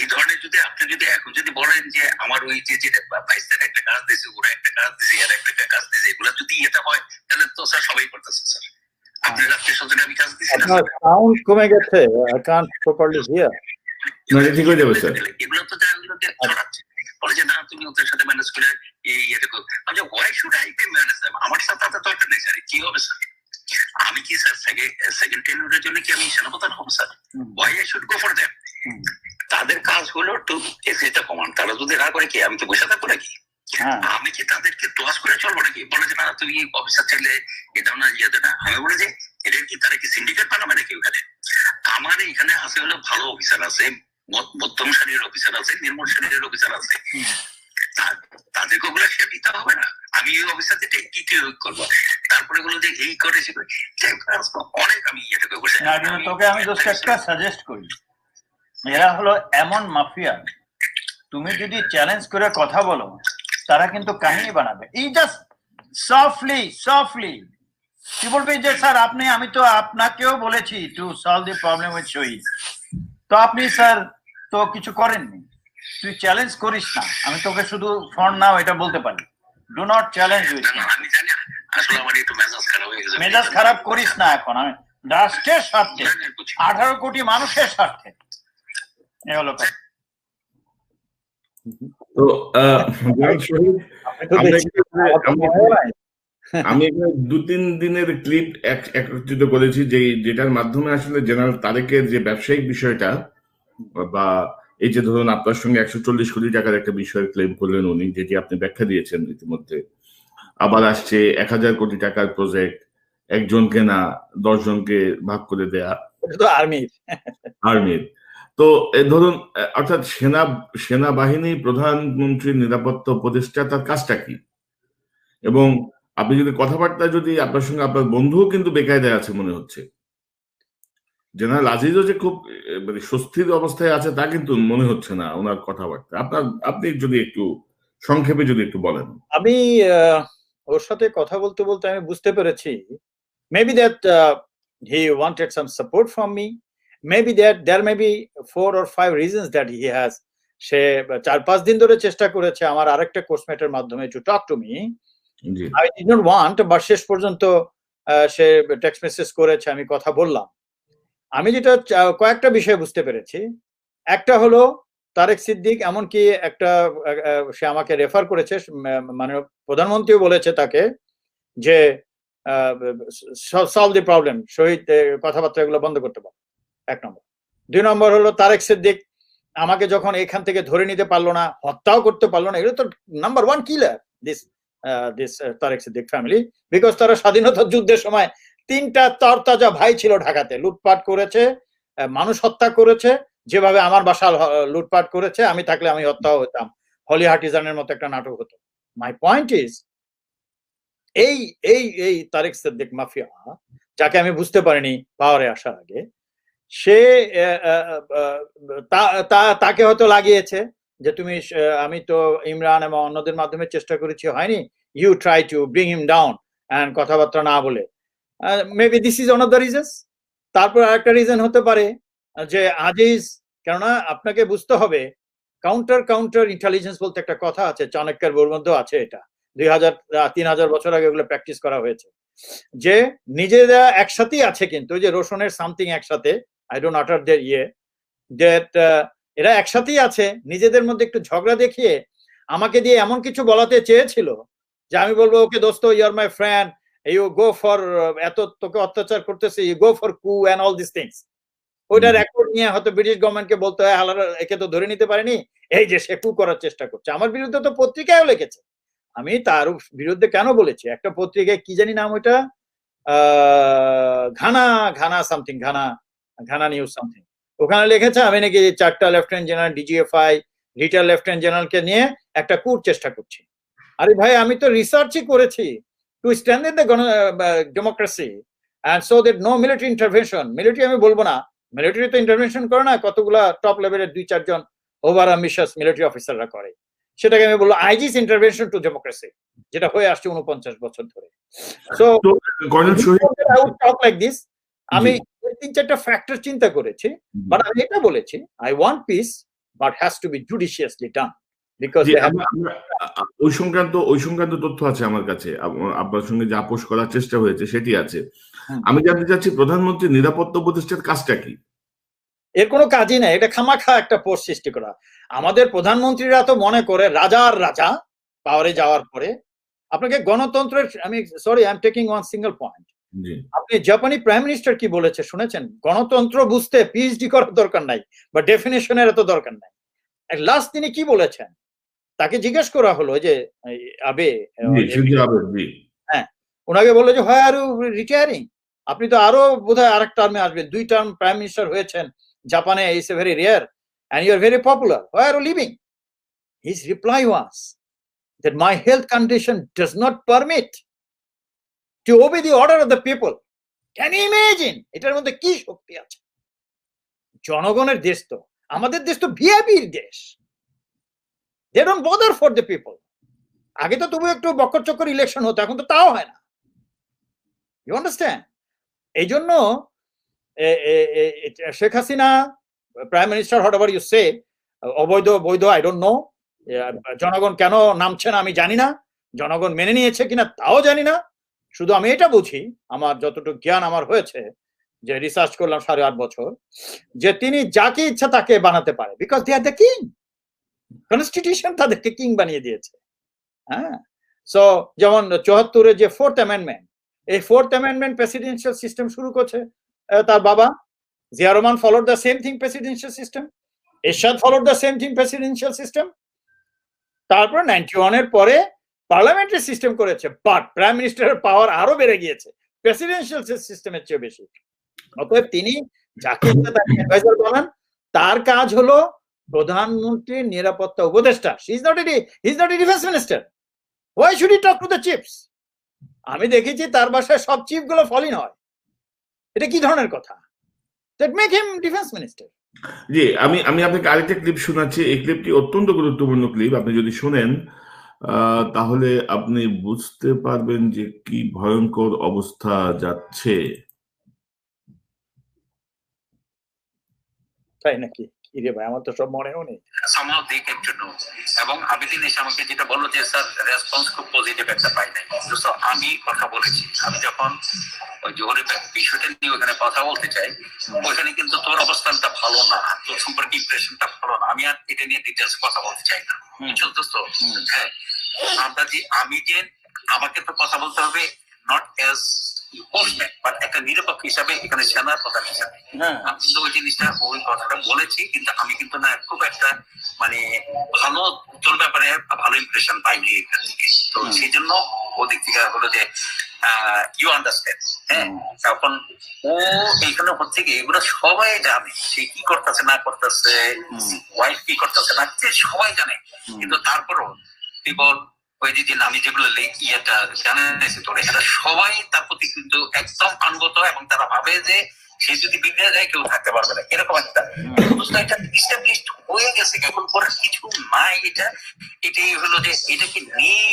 এই ধরনের যদি আপনি যদি এখন যদি বলেন যে আমার ওই যে বাইসের একটা কাজ দিয়েছে, ওরা একটা কাজ দিয়েছে, এরা একটা কাজ দিয়েছে, এগুলো যদি ইয়েতে হয় তাহলে তো স্যার সবাই করতেছে স্যার। আপনার আত্মীয় স্বজন আমি কাজ দিচ্ছি না স্যার। সাউন্ড কমে গেছে, আই কান্ট প্রপারলি হিয়ার। ঠিক হয়ে যাবে স্যার। এগুলো তো জানগুলোকে ছড়াচ্ছে, বলে যে না তুমি ওদের সাথে ম্যানেজ করে এই ইয়েটা করো। আমি why should I pay manage them? আমার সাথে তাতে দরকার নেই স্যার। কি হবে স্যার? আমি কি স্যার সেকেন্ড টেনিউরের জন্য কি আমি সেনাপ্রধান হবো sir? Why I should go for them? তাদের কাজ হলো টু এসিটা কমান্ড। তারা যদি না করে কি আমি কি বসে থাকবো নাকি? আমি কি তাদেরকে ক্লাস করে চলবো নাকি? বলে যে না তুমি অফিসার চাইলে এই ধরনের ইয়েতে না। আমি বলে যে এটা কি তারা কি সিন্ডিকেট বানাবে নাকি ওখানে? আমার এখানে আছে হলো ভালো অফিসার আছে, মধ্যম শ্রেণীর অফিসার আছে, নিম্ন শ্রেণীর অফিসার আছে। তাদেরকে ওগুলো সে দিতে হবে না। আমি এই অফিসার থেকে কি কি করবো? তারপরে গুলো যে এই করে সে অনেক আমি ইয়েটাকে বসে। তোকে আমি দোস্ত একটা সাজেস্ট করি, এরা হলো এমন মাফিয়া, তুমি যদি চ্যালেঞ্জ করে কথা বলো তারা কিন্তু কাহিনী বানাবে। এই জাস্ট সফটলি কি বলবে যে স্যার আপনি, আমি তো আপনাকেও বলেছি to solve the problem with Shahid, তো আপনি স্যার তো কিছু করেননি, তুই চ্যালেঞ্জ করিস না, আমি তোকে শুধু ফোন নাও এটা বলতে পারি। Do not challenge with. আমি জানি আসলে আমার একটু মেজাজ খারাপ হয়ে গেছে। মেজাজ খারাপ করিস না এখন, আমি রাষ্ট্রের স্বার্থে, 18 কোটি মানুষের স্বার্থে এ হলো কথা। তো শহীদ, আমি 2-3 দিনের ক্লিপ একত্রিত করেছি যেটার মাধ্যমে আসলে জেনারেল তারেকের যে ব্যবসায়িক বিষয়টা, বা এই যে ধরুন আপনার সঙ্গে 140 কোটি টাকার একটা বিষয় ক্লেম করলেন উনি, যেটি আপনি ব্যাখ্যা দিয়েছেন ইতিমধ্যে। আবার আসছে 1000 কোটি টাকার প্রজেক্ট, একজনকে না 10 জনকে ভাগ করে দেয়া আর্মির। তো ধরুন অর্থাৎ সেনাবাহিনী প্রধানমন্ত্রীর নিরাপত্তা উপদেষ্টা, তার কাজটা কি? এবং আপনি যদি কথাবার্তা যদি আপনার সঙ্গে আপনার বন্ধুও কিন্তু বেকায়দায় আছে মনে হচ্ছে, জেনারেল আজিজও যে খুব মানে স্বস্তির অবস্থায় আছে তা কিন্তু মনে হচ্ছে না ওনার কথাবার্তা। আপনি যদি একটু সংক্ষেপে যদি একটু বলেন। আমি ওর সাথে কথা বলতে বলতে আমি বুঝতে পেরেছি maybe that he wanted some support from me, maybe that there may be 4 or 5 reasons that he has. সে 4-5 দিন ধরে চেষ্টা করেছে আমার আরেকটা কোর্সমেটের মাধ্যমে to talk to me. I did not want, but শেষ পর্যন্ত সে টেক্সট মেসেজ করেছে, আমি কথা বললাম। আমি যেটা কয়েকটা বিষয় বুঝতে পেরেছি, একটা হলো তারেক সিদ্দিক এমনকি একটা সে আমাকে রেফার করেছে, মানে প্রধানমন্ত্রীও বলেছে তাকে যে সলভ দি প্রবলেম, শহীদ কথাবার্তা এগুলো বন্ধ করতে পারো, 1 নম্বর। 2 নম্বর হলো তারেক সিদ্দিক আমাকে যখন এখান থেকে ধরে নিতে পারলো না, হত্যাও করতে পারলো না, এগুলো তো number 1 killer this Tarek Siddique family, because তারা স্বাধীনতা যুদ্ধের সময় 3টা তরতাজা ভাই ছিল ঢাকাতে, লুটপাট করেছে, মানুষ হত্যা করেছে, যেভাবে আমার বাসা লুটপাট করেছে, আমি থাকলে আমি হত্যাও হতাম, হলি হার্টিজানের মতো একটা নাটক হতো। মাই পয়েন্ট ইজ এই তারেক সিদ্দিক মাফিয়া, যাকে আমি বুঝতে পারিনি পাওয়ারে আসার আগে, সে তাকে হয়তো লাগিয়েছে যে তুমি, আমি তো ইমরান এবং অন্যদের মাধ্যমে চেষ্টা করেছি, হয়নি, you try to bring him down and কথাবার্তা না বলে, maybe this is one of the reasons. তারপর আরেকটা রিজন হতে পারে যে আজিজ, কেননা আপনাকে বুঝতে হবে কাউন্টার ইন্টেলিজেন্স বলতে একটা কথা আছে, চাণক্যের বইয়ের মধ্যেও আছে, এটা 2000-3000 বছর আগে এগুলো প্র্যাকটিস করা হয়েছে, যে নিজেরা একসাথেই আছে, কিন্তু ওই যে রোশনের সামথিং একসাথে, আই ডোন্ট আটার দেয়ার দ্যাট এরা একসাথেই আছে, নিজেদের মধ্যে একটু ঝগড়া দেখিয়ে আমাকে দিয়ে এমন কিছু বলাতে চেয়েছিল যে আমি বলবো ওকে দোস্ত, you are my friend, you go for, এত তোকে অত্যাচার করতেছে, you go for coup and all this things. ওইটা রেকর্ড নিয়ে হয়তো ব্রিটিশ গভর্নমেন্টকে বলতে হয়, হালার একে তো ধরে নিতে পারেনি, এই যে সে কু করার চেষ্টা করছে। আমার বিরুদ্ধে তো পত্রিকায়ও লিখেছে, আমি তার বিরুদ্ধে কেন বলেছি, একটা পত্রিকায় কি জানি নাম ওইটা, Ghana something, Ghana news something, ওখানে লিখেছে আমি নাকি 4টা lieutenant general, DGFI, retired lieutenant জেনারেলকে নিয়ে একটা কুর চেষ্টা করছি। আরে ভাই, আমি তো রিসার্চই করেছি to strengthen the democracy and so that no military intervention. Military আমি বলবো না, মিলিটারি তো ইন্টারভেনশন করে না, কতগুলা টপ লেভেলের 2-4 জন ওভার অ্যাম্বিশিয়াস মিলিটারি অফিসাররা করে। সেটাকে আমি বলবো আইজিস ইন্টারভেনশন টু ডেমোক্রেসি, যেটা হয়ে আসছে 49 বছর ধরে। So I would talk like this. আমি 3-4টা ফ্যাক্টর চিন্তা করেছি, বাট আমি এটা বলেছি I want peace but has to be judiciously done, because ওই সংক্রান্ত তথ্য আছে আমার কাছে, আপনার সঙ্গে যে আপোষ করার চেষ্টা হয়েছে সেটি আছে। আমি জানতে চাচ্ছি প্রধানমন্ত্রী নিরাপত্তা উপদেষ্টার কাজটা কি? এর কোনো কাজই নাই, এটা খামাখা একটা পোস্ট সৃষ্টি করা। আমাদের প্রধানমন্ত্রীরা তো মনে করে রাজার রাজা পাওয়ারে যাওয়ার পরে। আপনাকে গণতন্ত্রের, আমি sorry I am taking one single point. আপনি জাপানি প্রাইম মিনিস্টার কি বলেছে শুনেছেন? গণতন্ত্র বুঝতে পিএইচডি করার দরকার নাই বা ডেফিনেশনের এত দরকার নাই। লাস্ট তিনি কি বলেছেন, তাকে জিজ্ঞেস করা হলো যে আবে, হ্যাঁ, ওনাকে বললো যে হয় আর রিটায়ারিং, আপনি তো আরো বোধহয় আরেক টার্মে আসবেন, 2 টার্ম প্রাইম মিনিস্টার হয়েছেন জাপানে, is a very rare and you are very popular, why are you leaving? His reply was that my health condition does not permit to obey the order of the people. Can you imagine? এটার মধ্যে কি শক্তি আছে? জনগণের দেশ তো, আমাদের দেশ তো ভিআইপির দেশ। They don't bother for the people. আগে তো তবু একটু বক্কর চক্কর ইলেকশন হতো, এখন তো তাও হয় না। You understand? এই জন্য Sheikh Hasina prime minister, whatever you say, অবৈধ বৈধ আই ডোন্ট নো, জনগণ কেন নামছে না আমি জানি না, জনগণ মেনে নিয়েছে কিনা তাও জানি না। শুধু আমি এটা বুঝি, আমার যতটুকু জ্ঞান আমার হয়েছে, যে রিসার্চ করলাম 8.5 বছর, যে তিনি যাকে ইচ্ছা তাকে বানাতে পারে, because they are the king. Constitution তাদেরকে কিং বানিয়ে দিয়েছে। হ্যাঁ, সো যেমন 74-এ যে 4th অ্যামেন্ডমেন্ট, এই 4th অ্যামেন্ডমেন্ট প্রেসিডেন্সিয়াল সিস্টেম শুরু করছে তার বাবা Zia Rahman, followed the same thing presidential system. Ershad followed the same thing presidential system. তারপর 91 এর পরে পার্লামেন্টারি সিস্টেম করেছে, বাট প্রাইম মিনিস্টারের পাওয়ার আরো বেড়ে গিয়েছে প্রেসিডেন্সিয়াল সিস্টেমের চেয়ে বেশি। অতএব তিনি যাকে ইচ্ছা তাকে অ্যাডভাইজার বানান, তার কাজ হলো প্রধানমন্ত্রীর নিরাপত্তা উপদেষ্টা। He is not a defence minister. Why should he talk to the chiefs? আমি দেখেছি তার বাসায় সব চিফ গুলো ফলিন হয়। এটা কি ধরনের কথা? That make him defense minister. জি, আমি আপনাকে আরেকটা ক্লিপ শোনাচ্ছি। এই ক্লিপটি অত্যন্ত গুরুত্বপূর্ণ ক্লিপ। আপনি যদি শোনেন তাহলে আপনি বুঝতে পারবেন যে কি ভয়ঙ্কর অবস্থা যাচ্ছে। তাই নাকি? ইরে ভাই, আমার তো সব মনেও নেই। somehow they came to know, এবং আবিদিন এসে আমাকে যেটা বললো যে স্যার রেসপন্স খুব পজিটিভ একটা পাই নাই। তো আমি কথা বলেছি, আমি যখন ওই জোহরের বিষয়টা নিয়ে ওখানে কথা বলতে চাই, ওইখানে কিন্তু তোর অবস্থানটা ভালো না, তোর সম্পর্কে ইমপ্রেশনটা ভালো না, আমি আর এটা নিয়ে ডিটেলস কথা বলতে চাই না। বুঝছো? হ্যাঁ, আমি যে আমাকে তো কথা বলতে হবে নট অ্যাজ পোস্টম্যান, বাট একটা নিরপেক্ষ হিসাবে, এখানে সেনার প্রধান হিসাবে। আমি কিন্তু ওই জিনিসটা, ওই কথাটা বলেছি, কিন্তু আমি কিন্তু না খুব একটা মানে ভালো তোর ব্যাপারে ভালো ইমপ্রেশন পাইনি এখান থেকে। তো সেই জন্য ওদিক থেকে হলো যে ইউ আন্ডারস্ট্যান্ড। হ্যাঁ, এখন ও এইখানে হচ্ছে কি, এগুলো সবাই জানে সে কি করতেছে না করতেছে, ওয়াইফ কি করতেছে না, সবাই জানে। কিন্তু তারপরও কেবল ওই যে আমি যেগুলো ইয়েটা জানাইছি তোরে, এটা সবাই তার প্রতি কিন্তু একদম আনুগত, এবং তারা ভাবে যে সে যদি বিগড়ে যায় কেউ থাকতে পারবে না, এরকম একটা এটা ইস্টাবলিশড হয়ে গেছে। এখন করার কিছু নাই। এটাই হলো যে এটাকে নিয়ে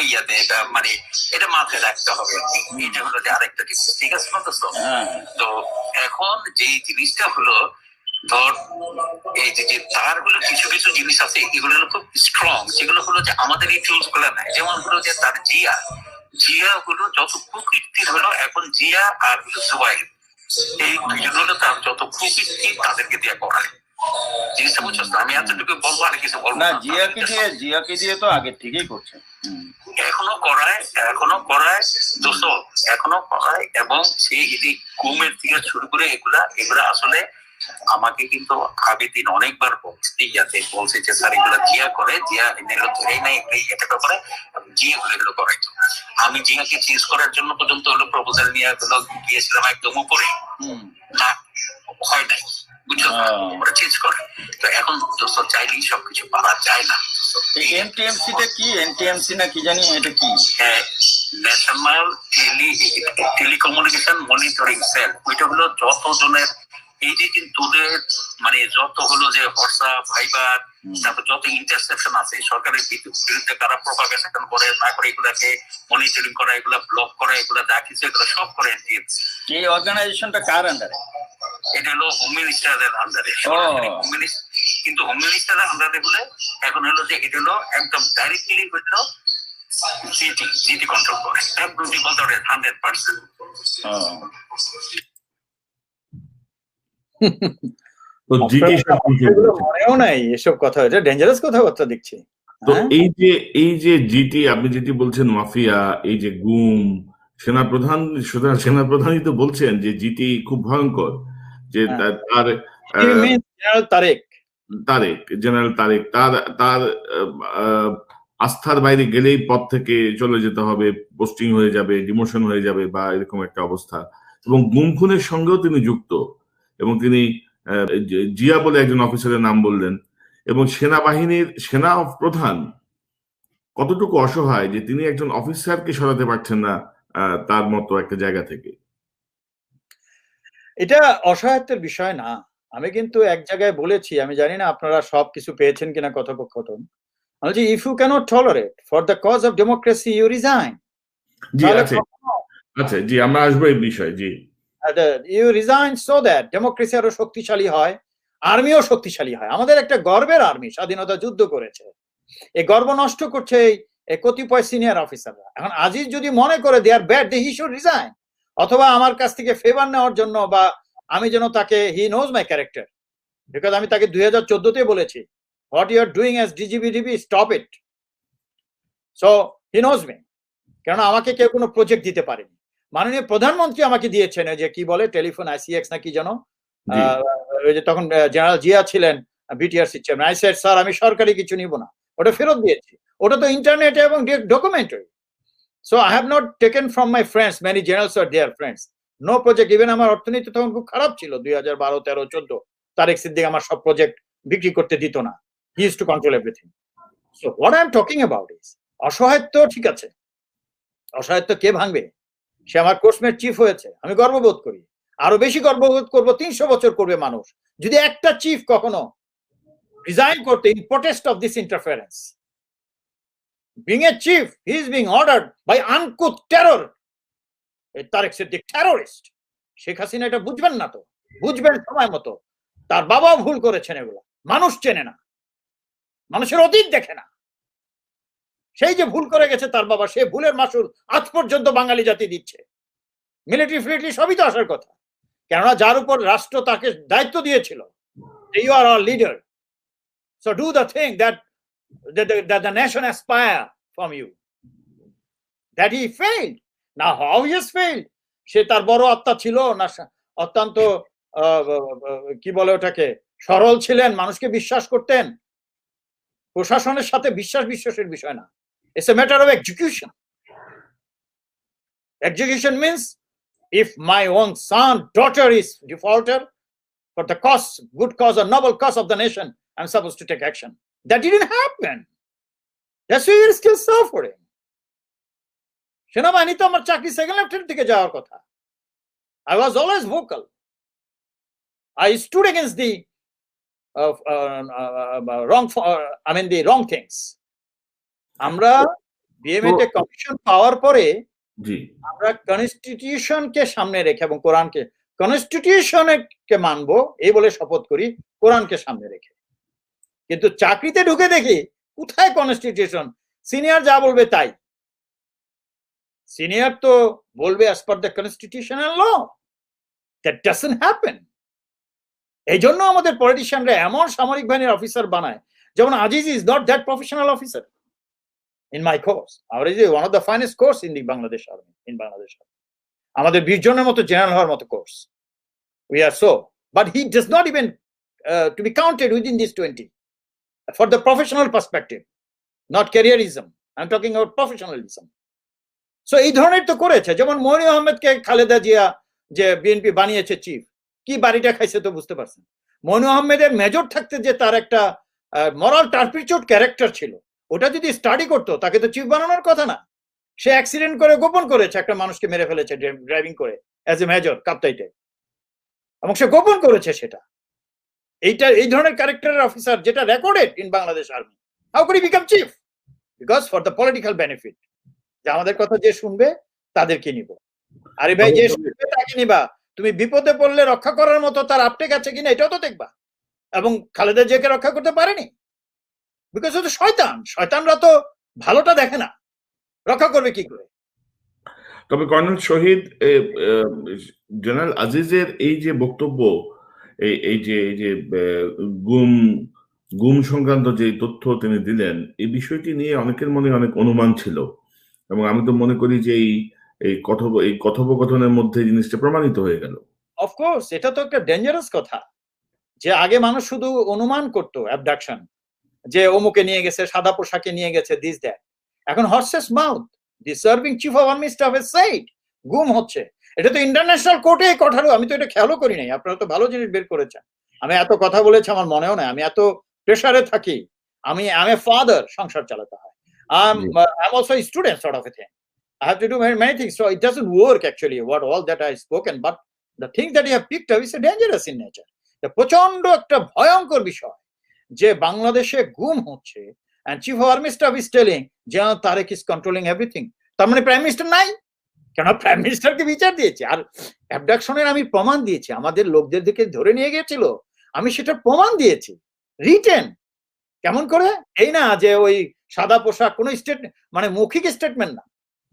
ইয়াতে এটা মানে এটা মাথায় রাখতে হবে। এটা হলো যে আরেকটা কিছু, ঠিক আছে? তো এখন যে জিনিসটা হলো, ধর এই যে তার হলো কিছু কিছু জিনিস আছে, এগুলো হলো খুব স্ট্রং, যেগুলো হলো যে আমাদের এই টুলস গুলো নাই। যেমন হলো যে তার জিয়া হলো যত প্রকৃতির হলো, এখন জিয়া আর হলো সুবাইল, এই দুজন হলো তার যত প্রকৃতি তাদেরকে দিয়ে করায়। জিনিসটা বুঝছো? আমি এতটুকু বলবো, আর কিছু বলবো না। জিয়াকে দিয়ে তো আগের থেকেই করছে, এখনো করায় দোষ, এখনো করায়। এবং সেই ঘুমের থেকে শুরু করে এগুলা আসলে আমাকে কিন্তু আবেদিন অনেকবার বলছে যে স্যার এগুলো জিয়া করে, জিয়া ধরেই নাই এটা ব্যাপারে, জিয়া হলে এগুলো করাইতো। আমি জিয়াকে চেঞ্জ করার জন্য পর্যন্ত হলো প্রপোজাল নিয়ে গিয়েছিলাম একদম উপরে, না হয় নাই। বুঝছো? ওরা চেঞ্জ করে। তো এখন চাইলেই সবকিছু পারা যায় না। এনটিএমসিটা কি? এনটিএমসি না কি জানি, এটা কি? National telecommunication monitoring cell. ওইটা হলো যত জনের এই যে তোদের মানে যত হলো যে হোয়াটসঅ্যাপ, ভাইবার, তারপর যত ইন্টারসেপশন আছে সরকারের বিরুদ্ধে কারা প্রপাগেশন করে না করে এগুলাকে মনিটরিং করা, এগুলা ব্লক করা, এগুলা যা কিছু এগুলো সব করে এনটিএমসি। এই অর্গানাইজেশনটা কার আন্ডারে? এটা হলো হোম মিনিস্টারের আন্ডারে, কিন্তু হোম মিনিস্টারের আন্ডারে বলে এখন হলো যে এটা হলো একদম ডাইরেক্টলি হলো জিটি কন্ট্রোল করে, একদম বলতে পারে 100%। মনেও নাই এসব কথা, এটা ডেঞ্জারাস কথাবার্তা দেখছি। তো এই যে জিটি আপনি যেটি বলছেন মাফিয়া, এই যে গুম, সেনাপ্রধানই তো বলছেন যে জিটি খুব ভয়ঙ্কর, যে তার জেনারেল তারেক তার আস্থার বাইরে গেলেই পদ থেকে চলে যেতে হবে, পোস্টিং হয়ে যাবে, ডিমোশন হয়ে যাবে বা এরকম একটা অবস্থা। এবং গুম খুনের সঙ্গেও তিনি যুক্ত, এবং তিনি জিয়া বলে একজন অফিসারের নাম বললেন। এবং সেনাবাহিনীর সেনা প্রধান কতটুকু অসহায় যে তিনি একজন অফিসারকে সরাতে পারছেন না তার মতো একটা জায়গা থেকে। এটা অসহায়ত্বের বিষয় না। আমি কিন্তু এক জায়গায় বলেছি, আমি জানি না আপনারা সবকিছু পেয়েছেন কিনা কথোপকথন, বলছি if you cannot tolerate for the cause of democracy you resign. আচ্ছা জি, আমরা আসবো এই বিষয়ে। জি, you resign so that democracy আরো শক্তিশালী হয়, আর্মিও শক্তিশালী হয়। আমাদের একটা গর্বের আর্মি, স্বাধীনতা যুদ্ধ করেছে, এই গর্ব নষ্ট করছে এই কতিপয় সিনিয়র অফিসাররা। এখন আজিজ যদি মনে করে দে আর ব্যাড, হি শুড রিজাইন, অথবা আমার কাছ থেকে ফেভার নেওয়ার জন্য, বা আমি যেন তাকে, he knows my character, because আমি তাকে 2014-তে বলেছি what you are doing as DGBDB, stop it. So he knows me, কেননা আমাকে কেউ কোনো প্রজেক্ট দিতে পারেনি। মাননীয় প্রধানমন্ত্রী আমাকে দিয়েছেন যে কি বলে টেলিফোন আইসিএক্স নাকি যেন, ওই যে তখন জেনারেল জিয়া ছিলেন BTRC chairman. I said sir আমি সরকারি কিছু নিব না, ওটা ফেরত দিয়েছি, ওটা তো ইন্টারনেটে এবং documentary. So I have not taken from my friends, many generals are their friends, no project. Even আমার অর্থনীতি তখন খুব খারাপ ছিল 2012, 13, 14। তারেক সিদ্দিক আমার সব প্রজেক্ট বিক্রি করতে দিত না, he use to control everything. So what I am talking about is অসহায়ত্ব। ঠিক আছে, অসহায়ত্ব কে ভাঙবে? সে আমার কোর্সমেট চিফ হয়েছে, আমি গর্ববোধ করি, আরো বেশি গর্ববোধ করবো 300 বছর করবে মানুষ যদি একটা চিফ কখনো রিজাইন করতে in protest of this interference. Being a chief, he is being ordered by uncouth terror. Tarek Siddique terrorist. Sheikh Hasina এটা বুঝবেন না, তো বুঝবেন সময় মতো। তার বাবাও ভুল করেছেন, এগুলো মানুষ চেনে না, মানুষের অতীত দেখে না। সেই যে ভুল করে গেছে তার বাবা, সে ভুলের মাসুল আজ পর্যন্ত বাঙালি জাতি দিচ্ছে। মিলিটারি ফিলিটারি সবই তো আসার কথা, কেননা যার উপর রাষ্ট্র তাকে দায়িত্ব দিয়েছিল, you are our leader, so do the thing that the nation aspire from you. That he failed. Now how he has failed? সে তার বড় আত্মা ছিল না, অত্যন্ত কি বলে ওটাকে, সরল ছিলেন, মানুষকে বিশ্বাস করতেন। প্রশাসনের সাথে বিশ্বাসের বিষয় না, it's a matter of execution. Execution means if my own son, daughter is defaulter for the cause, good cause or noble cause of the nation, I'm supposed to take action. That didn't happen. That's why you're still suffering. সেনাবাহিনী তো আমার চাকরি second lieutenant থেকে যাওয়ার কথা। I was always vocal. I stood against the wrong things. আমরা BMA তে commission পাওয়ার পরে আমরা কনস্টিটিউশনকে সামনে রেখে এবং কোরআনকে, কনস্টিটিউশনকে মানবো এই বলে শপথ করি, কোরআনকে সামনে রেখে। কিন্তু চাকরিতে ঢুকে দেখি কোথায় কনস্টিটিউশন, সিনিয়র যা বলবে তাই। সিনিয়র তো বলবে as per the constitutional law. That doesn't happen. এই জন্য আমাদের পলিটিশিয়ানরা এমন সামরিক বাহিনীর অফিসার বানায়, যেমন Aziz is not that professional officer in my course. Our is one of the finest course in the Bangladesh Army, in Bangladesh Army. আমাদের 20 জনের মতো জেনারেল হওয়ার মতো course, we are so, but he does not even to be counted within this 20 for the professional perspective, not careerism. I'm talking about professionalism. So এই ধরনের তো করেছে, যেমন মনি আহমেদকে খালেদা জিয়া যে বিএনপি বানিয়েছে চিফ, কি বাড়িটা খাইছে তো বুঝতে পারছেন। মনি আহমেদের মেজর থাকতে যে তার একটা মরাল টার্পিচুড ক্যারেক্টার ছিল, ওটা যদি স্টাডি করতো তাকে তো চিফ বানানোর কথা না। সে অ্যাক্সিডেন্ট করে গোপন করেছে, একটা মানুষকে মেরে ফেলেছে ড্রাইভিং করে অ্যাজ এ মেজর কাপ্তাইতে, এবং সে গোপন করেছে সেটা। এই ধরনের ক্যারেক্টারের অফিসার যেটা recorded in Bangladesh army, how could he become chief? Because for the political benefit, যে আমাদের কথা যে শুনবে তাদেরকে নিব। আরে ভাই, যে শুনবে তাকে নিবা, তুমি বিপদে পড়লে রক্ষা করার মতো তার আপটেক আছে কিনা এটাও তো দেখবা। এবং খালেদা জিয়াকে রক্ষা করতে পারেনি, বিকজ ও তো শয়তান। শয়তানরা তো ভালোটা দেখে না, রক্ষা করবে কি করে? তবে কর্নেল শহীদ, জেনারেল আজিজের এই যে বক্তব্য, এই যে গুম গুম সংক্রান্ত যে তথ্য তিনি দিলেন, এই বিষয়টি নিয়ে অনেকের মনে অনেক অনুমান ছিল, এবং আমি তো মনে করি যে এই কথোপকথনের মধ্যে জিনিসটা প্রমাণিত হয়ে গেল। অফকোর্স, এটা তো একটা ডেঞ্জারাস কথা, যে আগে মানুষ শুধু অনুমান করতো অ্যাবডাকশন, যে অমুকে নিয়ে গেছে, সাদা পোশাকে নিয়ে গেছে, দিস দ্যাট। এখন horse's mouth, the serving chief of army staff has said গুম হচ্ছে। এটা তো ইন্টারন্যাশনাল কোর্টে কঠারো, আমি তো এটা খেয়ালও করি নাই। আপনারা তো ভালো জিনিস বের করেছেন। আমি এত কথা বলেছি আমার মনেও নাই, আমি এত প্রেসারে থাকি। আমি এ ফাদার, সংসার চালাতে হয়। I'm also a student sort of a thing. I have to do many things, so it doesn't work actually what all that I spoken, but the thing that you have picked up is dangerous in nature. প্রচন্ড একটা ভয়ঙ্কর বিষয় যে বাংলাদেশে গুম হচ্ছে, and chief of army staff is telling General Tariq is controlling everything. তার মানে প্রাইম মিনিস্টার নাই কেন? প্রাইম মিনিস্টারকে বিচার দিয়েছে। আর অ্যাবডাকশনের আমি প্রমাণ দিয়েছি, আমাদের লোকদের দিকে ধরে নিয়ে গিয়েছিল, আমি সেটার প্রমাণ দিয়েছি রিটেন। কেমন করে? এই না যে ওই সাদা পোশাক, কোন স্টেটমেন্ট, মানে মৌখিক স্টেটমেন্ট না,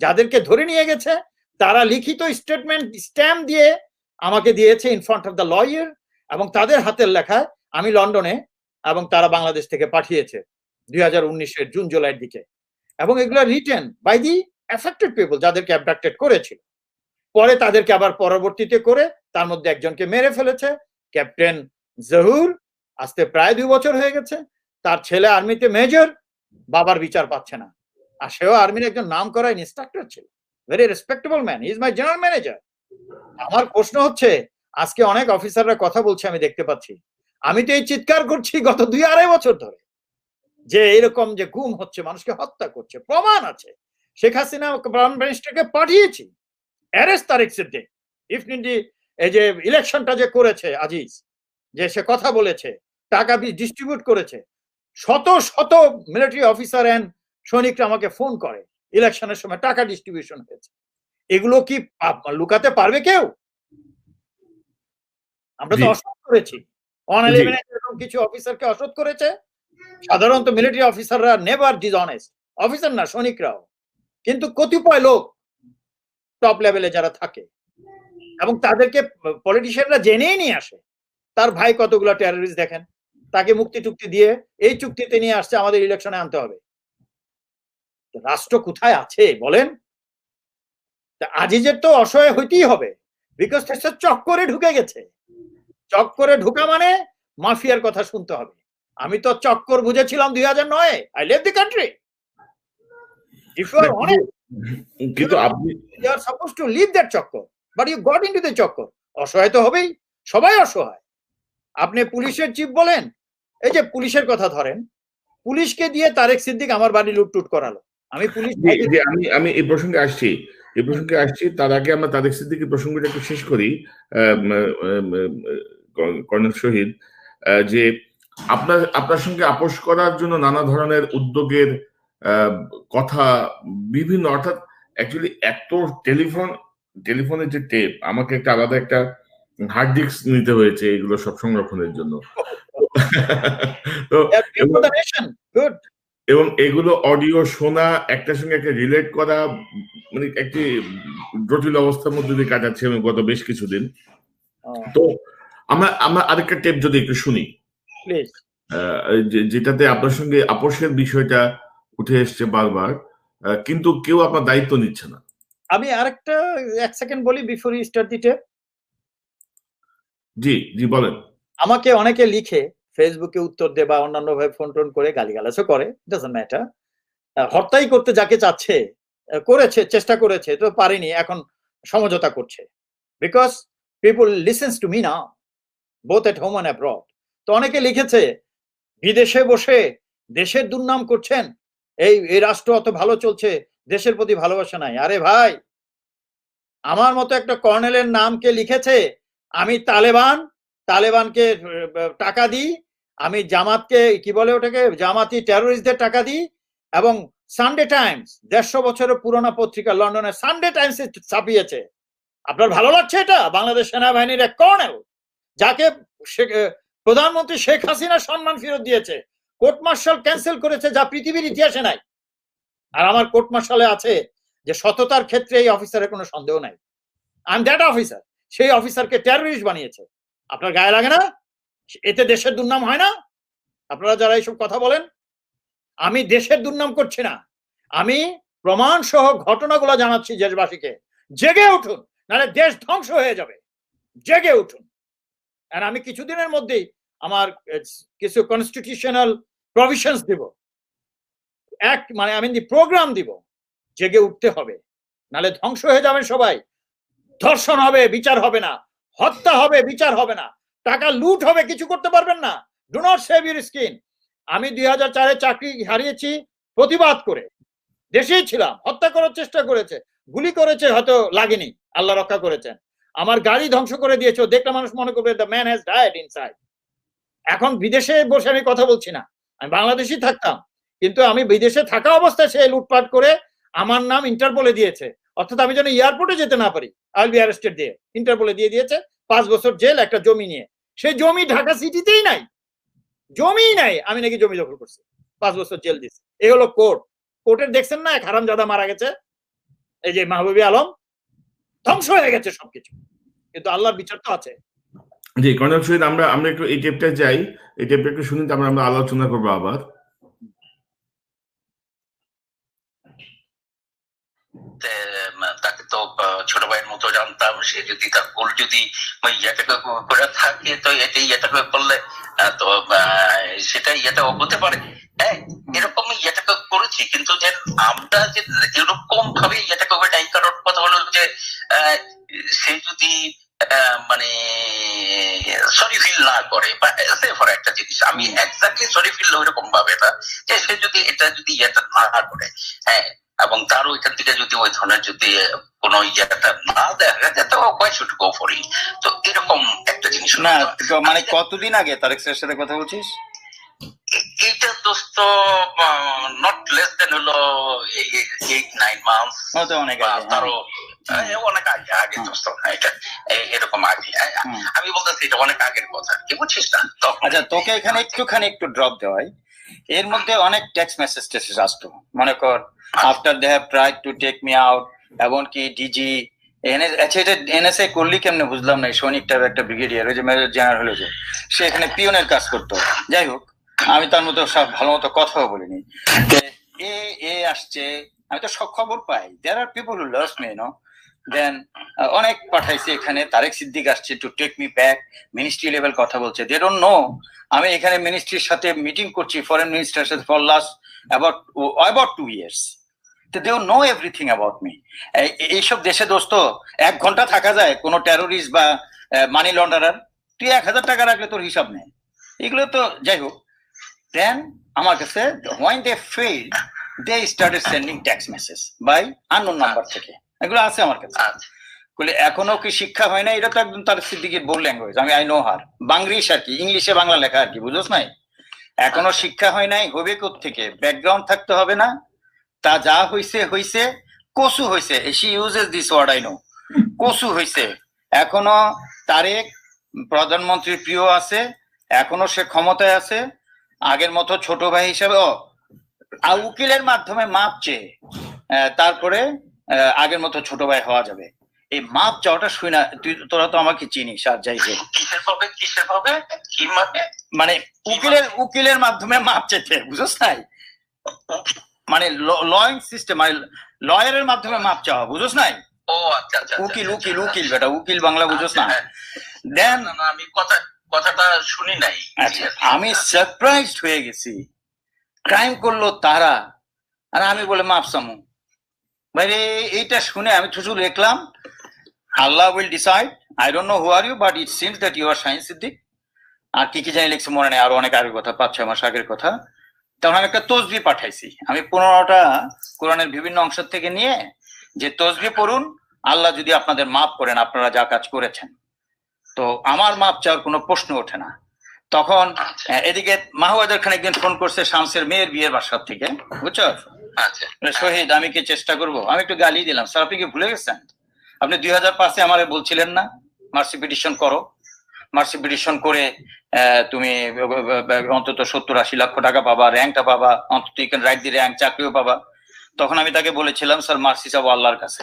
যাদেরকে ধরে নিয়ে গেছে তারা লিখিত স্টেটমেন্ট স্ট্যাম্প দিয়ে আমাকে দিয়েছে in front of the lawyer, এবং তাদের হাতের লেখায় আমি লন্ডনে, এবং তারা বাংলাদেশ থেকে পাঠিয়েছে 2019-এর জুন জুলাইয়ের দিকে। এবং এগুলো written by the affected people, যাদেরকে অ্যাবডাক্টেড করেছিল। পরে তাদেরকে আবার পরবর্তীতে করে তার মধ্যে একজনকে মেরে ফেলেছে, ক্যাপ্টেন জহুর, আজকে প্রায় 2 বছর হয়ে গেছে। তার ছেলে আর্মিতে মেজর, বাবার বিচার পাচ্ছে না, আর সেও আর্মির একজন নাম করা ইনস্ট্রাক্টর ছিল, very respectable man, he is my general manager. আমার প্রশ্ন হচ্ছে, আজকে অনেক অফিসাররা কথা বলছে, আমি দেখতে পাচ্ছি, আমি তো এই চিৎকার করছি গত 2-2.5 বছর ধরে, যে এরকম যে গুম হচ্ছে, মানুষকে হত্যা করছে, প্রমাণ আছে। শেখ হাসিনা প্রাইম মিনিস্টারকে পাঠিয়েছি অ্যারেস্ট তারিক সিদ্দিক, ইফনিডি এই যে ইলেকশনটা যে করেছে আজিজ, যে সে কথা বলেছে, টাকা ডিস্ট্রিবিউট করেছে, শত শত মিলিটারি অফিসার এন্ড সৈনিকরা আমাকে ফোন করে, ইলেকশনের সময় টাকা ডিস্ট্রিবিউশন হয়েছে। এগুলো কি লুকাতে পারবে কেউ? আমরা তো অসৎ করেছি, 111 এরকম কিছু অফিসারকে অসৎ করেছে। সাধারণত মিলিটারি অফিসাররা নেভার ডিসঅনেস্ট, অফিসার না, সৈনিকরাও। কিন্তু কতিপয় লোক টপ লেভেলে যারা থাকে, এবং তাদেরকে পলিটিশিয়ানরা জেনেই নিয়ে আসে, তার ভাই কতগুলো টেররিস্ট দেখেন, তাকে মুক্তি টুক্তি দিয়ে এই চুক্তিতে নিয়ে আসছে আমাদের ইলেকশনে আনতে হবে। রাষ্ট্র কোথায় আছে বলেন? আজিজের তো অসহায় হইতেই হবে, বিকজ চক্করে ঢুকে গেছে। চক্করে ঢুকা মানে মাফিয়ার কথা শুনতে হবে। আমি তো চক্কর বুঝেছিলাম 2009-এ, I leave the country. If you are honest, কিন্তু আপনি you are suppose to leave that চক্কর, but you got into the চক্কর। অসহায় তো হবেই, সবাই অসহায়। আপনি পুলিশের চিফ বলেন, এই যে পুলিশের কথা ধরেন, পুলিশকে দিয়ে তারেক সিদ্দিক আমার বাড়ি লুটটুট করালো। আমি পুলিশ আমি এই প্রসঙ্গে আসছি, তার আগে আমরা তারেক সিদ্দিকের প্রসঙ্গটা একটু শেষ করি। কর্নেল শহীদ, যে আপনার সঙ্গে আপোষ করার জন্য নানা ধরনের উদ্যোগের কথা বিভিন্ন, অর্থাৎ অ্যাকচুয়ালি এত টেলিফোনের যে টেপ, আমাকে একটা আলাদা একটা হার্ড ডিস্ক নিতে হয়েছে এগুলো সব সংরক্ষণের জন্য। তো এবং এগুলো অডিও শোনা, একটার সঙ্গে একটা রিলেট করা, মানে একটি জটিল অবস্থার মধ্যে দিয়ে কাটাচ্ছি আমি গত বেশ কিছুদিন। তো আমরা আরেকটা টেপ যদি একটু শুনি, যেটাতে আপনার সঙ্গে আপোষের বিষয়টা উঠে এসছে বারবার, কিন্তু কেউ আপনার দায়িত্ব নিচ্ছে না। আমি আরেকটা 1 সেকেন্ড বলি before you start the tape. জি বলেন। আমাকে অনেকে লিখে ফেসবুকে উত্তর দেয় বা অন্যান্য ভাবে ফোন টোন করে গালিগালাজও করে, ডাজন্ট ম্যাটার। হত্যাই করতে যাকে চাচ্ছে করেছে, চেষ্টা করেছে, তো পারেনি, এখন সমঝোতা করছে। Because people listens to me now, both at home and abroad. তো অনেকে লিখেছে, বিদেশে বসে দেশের দুর্নাম করছেন, এই রাষ্ট্র অত ভালো চলছে, দেশের প্রতি ভালোবাসা নাই। আরে ভাই, আমার মতো একটা কর্নেলের নামকে লিখেছে আমি তালেবান, তালেবানকে টাকা দিই, আমি জামাতকে কি বলে ওটাকে, জামাতি টেরোরিস্টদের টাকা দিই, এবং সানডে টাইমস 150 বছরের পুরোনো পত্রিকা লন্ডনের সানডে টাইমস ছাপিয়েছে। আপনার ভালো লাগছে এটা? বাংলাদেশ সেনাবাহিনীর এক কর্নেল যাকে প্রধানমন্ত্রী শেখ হাসিনা সম্মান ফেরত দিয়েছে, কোর্ট মার্শাল ক্যান্সেল করেছে, যা পৃথিবীর ইতিহাসে নাই। আর আমার কোর্ট মার্শালে আছে যে সততার ক্ষেত্রে এই অফিসারের কোনো সন্দেহ নাই। I am that officer. সেই অফিসারকে টেররিস্ট বানিয়েছে। আপনার গায়ে লাগে না? এতে দেশের দুর্নাম হয় না? আপনারা যারা এইসব কথা বলেন, আমি দেশের দুর্নাম করছি না, আমি প্রমাণ সহ ঘটনাগুলো জানাচ্ছি দেশবাসীকে। জেগে উঠুন, নাহলে দেশ ধ্বংস হয়ে যাবে। জেগে উঠুন। আর আমি কিছুদিনের মধ্যেই আমার কিছু কনস্টিটিউশনাল প্রভিশনস দিব, মানে আমি প্রোগ্রাম দিব। জেগে উঠতে হবে, নাহলে ধ্বংস হয়ে যাবেন সবাই। ধর্ষণ হবে, বিচার হবে না। হত্যা হবে, বিচার হবে না। টাকা লুট হবে, কিছু করতে পারবেন না। Do not save your skin. আমি 2004-এ চাকরি হারিয়েছি প্রতিবাদ করে, দেশেই ছিলাম। হত্যা করার চেষ্টা করেছে, গুলি করেছে, হয়তো লাগেনি, আল্লাহ রক্ষা করেছেন। আমার গাড়ি ধ্বংস করে দিয়েছে, দেখলে মানুষ মনে করবে the man has died inside. এখন বিদেশে বসে আমি কথা বলছি না, আমি বাংলাদেশেই থাকতাম, কিন্তু আমি বিদেশে থাকা অবস্থায় সে লুটপাট করে আমার নাম ইন্টারপোলে দিয়েছে। অর্থাৎ আমি যেন এয়ারপোর্টে যেতে না পারি, আই উইল বি অ্যারেস্টেড দিয়ে ইন্টারপোলে দিয়ে দিয়েছে 5 বছর জেল একটা জমি নিয়ে। সেই জমি ঢাকা সিটিতেই নাই, জমিই নাই, আমি নাকি জমি দখল করছি, 5 বছর জেল দিচ্ছে। এই হলো কোর্ট। কোর্টের দেখছেন না, এক হারামজাদা মারা গেছে, এই যে মাহবুবী আলম। ধ্বংস হয়ে গেছে সবকিছু, কিন্তু আল্লাহর বিচার তো আছে। জি কর্নেল শহীদ, আমরা একটু এই টেপটা যাই, এই টেপটা একটু শুনি, আমরা আলোচনা করবো আবার। তাকে তো ছোট ভাইয়ের মতো জানতাম। সে যদি তার গোল যদি করে থাকে, তো এটা করলে তো সেটাই হতে পারে। হ্যাঁ, এরকম করেছি, কিন্তু যে আমরা যে এরকম ভাবে নাই, কারণ কথা হলো যে সে যদি মানে সরি ফিল না করে, বা ফর একটা জিনিস আমি এক্স্যাক্টলি সরি ফিল ওইরকম ভাবে না, যে সে যদি এটা না করে, হ্যাঁ, এবং তারও এখান থেকে যদি ওই ধরনের যদি কোনো না দেখা যায়, তো why should go for it? তো এরকম একটা জিনিস না। মানে কতদিন আগে তারেক স্যারের সাথে কথা বলছিস? এটা দোস্ত নট লেস দেন হলো 8-9 মান্থস, অনেক আগে, তারও অনেক আগে দোস্ত। এটা এরকম আগে, আমি বলতেছি এটা অনেক আগের কথা, কি বুঝছিস না? আচ্ছা, তোকে এখানে একটু ড্রপ দেওয়াই, এর মধ্যে অনেক টেক্সট মেসেজ আসতো, মনে কর after they have tried to take me out, এমনকি ডিজি আচ্ছা এটা এনএসএ করলি কেমনে বুঝলাম না। সৈনিক টাইপ একটা ব্রিগেডিয়ার, ওই যে মেজর জেনারেল হলো, যে সে এখানে পিয়নের কাজ করতো। যাই হোক, আমি তার মতো সব ভালো মতো কথাও বলিনি। এ আসছে, আমি তো সব খবর পাই। There are people who loves me, no. Then অনেক পাঠাইছে এখানে, তারেক সিদ্দিক আসছে to take me back, ministry level কথা বলছে। দে ডোন্ট নো আমি এখানে মিনিস্ট্রির সাথে মিটিং করছি, ফরেন মিনিস্টারের সাথে for last about 2 years। They don't know everything about me. এইসব দেশে দোস্ত 1 ঘন্টা থাকা যায়, কোনো টেরোরিস্ট বা মানি লন্ডারার তুই 1000 টাকা রাখলে তোর হিসাব নেই। এগুলো তো যাই হোক। দেন আমার কাছে when they failed they started sending text message by unknown number থেকে, এগুলো আছে আমার কাছে। বলে এখনো কি শিক্ষা হয় না? এটা তো একদম তার সিদ্দিকের বোল ল্যাঙ্গুয়েজ, আমি আই নো হার, বাংলিশ আর কি, ইংলিশে বাংলা লেখা আর কি, বুঝোস নাই? এখনো শিক্ষা হয় নাই, হবে কোত্থেকে? ব্যাকগ্রাউন্ড থাকতে হবে না? তা যা হইছে কসু হইছে, she uses this word I know, কসু হইছে। এখনো তারেক প্রধানমন্ত্রীর প্রিয় আছে, এখনো সে ক্ষমতায় আছে, আগের মতো ছোট ভাই হিসাবে উকিলের মাধ্যমে মাপ চেয়ে তারপরে আগের মতো ছোট ভাই হওয়া যাবে। এই মাপ চাওয়াটা শুই না, তোরা তো আমাকে চিনিস। আর যাই হোক, মানে উকিলের মাধ্যমে মাপ চেতে, বুঝছ নাই? মানে লয়িং সিস্টেম, মানে লয়ারের মাধ্যমে মাপ চাওয়া, বুঝছ নাই? উকিল বেটা, উকিল বাংলা বুঝছ না? দেন আমি কথাটা শুনি নাই। আমি সারপ্রাইজড হয়ে গেছি। ক্রাইম করলো তারা, আর আমি বলে মাপ চামু। ভাই এইটা শুনে আমি শুধু লিখলাম, Allah will decide, I don't know who are you, but it seems that you are Shahin Siddique. আর কি জানি লিখছে মনে নেই, আরো অনেক আগের কথা, 5-6 মাস আগের কথা। তখন আমি একটা তসবিহ পাঠাইছি, আমি 15টা কোরআনের বিভিন্ন অংশ থেকে নিয়ে, যে তসবিহ পড়ুন, আল্লাহ যদি আপনাদের মাফ করেন আপনারা যা কাজ করেছেন। তো আমার মাপ চাওয়ার কোনো প্রশ্ন ওঠে না। তখন এদিকে মাহওয়াজার খান একদিন ফোন করছে শামসের মেয়ের বিয়ের বাসার থেকে, বুঝছো? শহীদ আমি কি চেষ্টা করব? আমি একটু গালি দিলাম, স্যার আপনি কি ভুলে গেছেন? আপনি 2005-এ আমারে বলছিলেন না মার্সি পিটিশন করো, মার্সি পিটিশন করে তুমি অন্তত 70-80 লক্ষ টাকা পাবা, র্যাঙ্কটা পাবা, অন্তত you can write the rank, চাকরিও পাবা। তখন আমি তাকে বলেছিলাম স্যার মার্সি চাবো আল্লাহর কাছে,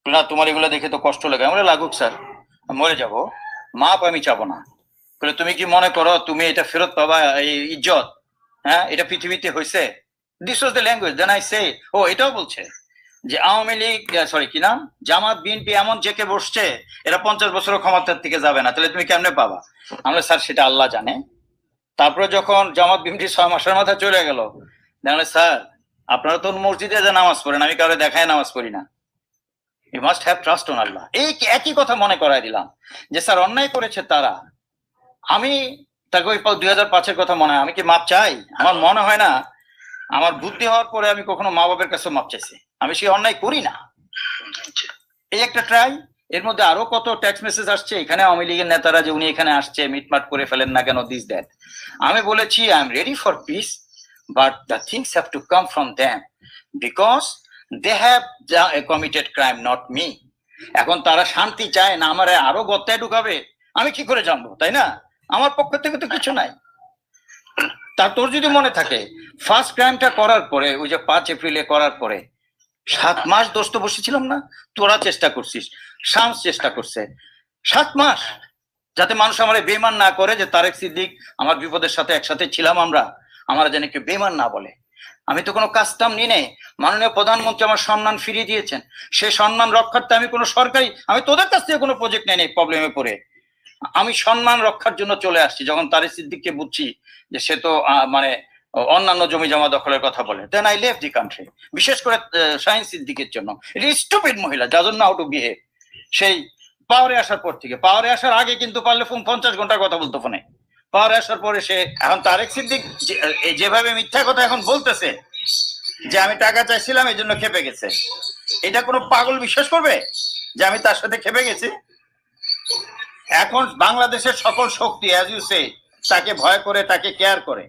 না তোমার এগুলো দেখে তো কষ্ট লাগে। আমরা লাগুক স্যার, মরে যাব, মাপ আমি চাবো না। তুমি কি মনে করো তুমি এটা ফেরত পাবা, এই ইজ্জত? হ্যাঁ, এটা পৃথিবীতে হয়েছে? This was the language. Then I say, ও এটাও বলছে যে আওয়ামী লীগ সরি কি নাম জামাত বিএনপি এমন জেকে বসছে এরা 50 বছরও ক্ষমতার থেকে যাবে না, তাহলে তুমি কেমনে পাবা? আমরা স্যার সেটা আল্লাহ জানে। তারপরে যখন জামাত বিএনপি 6 মাসের মাথায় চলে গেল, দেখলে স্যার আপনারা তো মসজিদে যে নামাজ পড়েন, আমি কারো দেখায় নামাজ পড়ি না। You must have trust on Allah. এই একই কথা মনে করাই দিলাম যে স্যার অন্যায় করেছে তারা। আমি তাকে ওই 2005-এর কথা মনে হয়, আমি কি মাপ চাই? আমার মনে হয় না, আমার বুদ্ধি হওয়ার পরে আমি কখনো মা বাবার কাছে মাপ চাইছি। আমি সে অন্যায় করি না। এই একটা ট্রাই। এর মধ্যে আরো কত টেক্সট মেসেজ আসছে, এখানে আওয়ামী লীগের নেতারা যে উনি এখানে আসছে মিটমাট করে ফেলেন না কেন, দিস দ্যাট। আমি বলেছি I am ready for peace, but the things have to come from them because they have committed crime, not me. এখন তারা শান্তি চায় না আমার আরো গত্তায় ঢুকাবে, আমি কি করে জানবো? তাই না? আমার পক্ষ থেকে তো কিছু নাই। তা তোর যদি মনে থাকে ফার্স্ট ক্রাইমটা করার পরে, ওই যে 5 এপ্রিলে করার পরে 7 মাস দোস্ত বসেছিলাম না? তোরা চেষ্টা করছিস, শামস চেষ্টা করছে 7 মাস, যাতে মানুষ আমার বেমান না করে যে তারেক সিদ্দিক আমার বিপদের সাথে একসাথে ছিলাম আমরা, আমার যেন কেউ বেমান না বলে। আমি তো কোনো কাস্টম নিয়ে নেই। মাননীয় প্রধানমন্ত্রী আমার সম্মান ফিরিয়ে দিয়েছেন, সেই সম্মান রক্ষার্থে আমি কোনো সরকারি, আমি তোদের কাছ থেকে কোনো প্রজেক্ট নেই নেই প্রবলেমে পড়ে। আমি সম্মান রক্ষার জন্য চলে আসছি। যখন তারেক সিদ্দিককে বুঝছি যে সে তো মানে অন্যান্য জমি জমা দখলের কথা বলে, then I left the country. বিশেষ করে শাহিন সিদ্দিকের জন্য। স্টুপিড মহিলা, doesn't know how to behave. সেই পাওয়ারে আসার পর থেকে, পাওয়ারে আসার আগে কিন্তু পারলে 50 ঘন্টা কথা বলতো ফোনে, পাওয়ারে আসার পরে সে এখন তারেক সিদ্দিক যেভাবে মিথ্যা কথা এখন বলতেছে যে আমি টাকা চাইছিলাম এই জন্য খেপে গেছে, এটা কোনো পাগল বিশ্বাস করবে যে আমি তার সাথে খেপে গেছি? এখন বাংলাদেশের সকল শক্তি অ্যাজ ইউ সে তাকে ভয় করে, তাকে কেয়ার করে,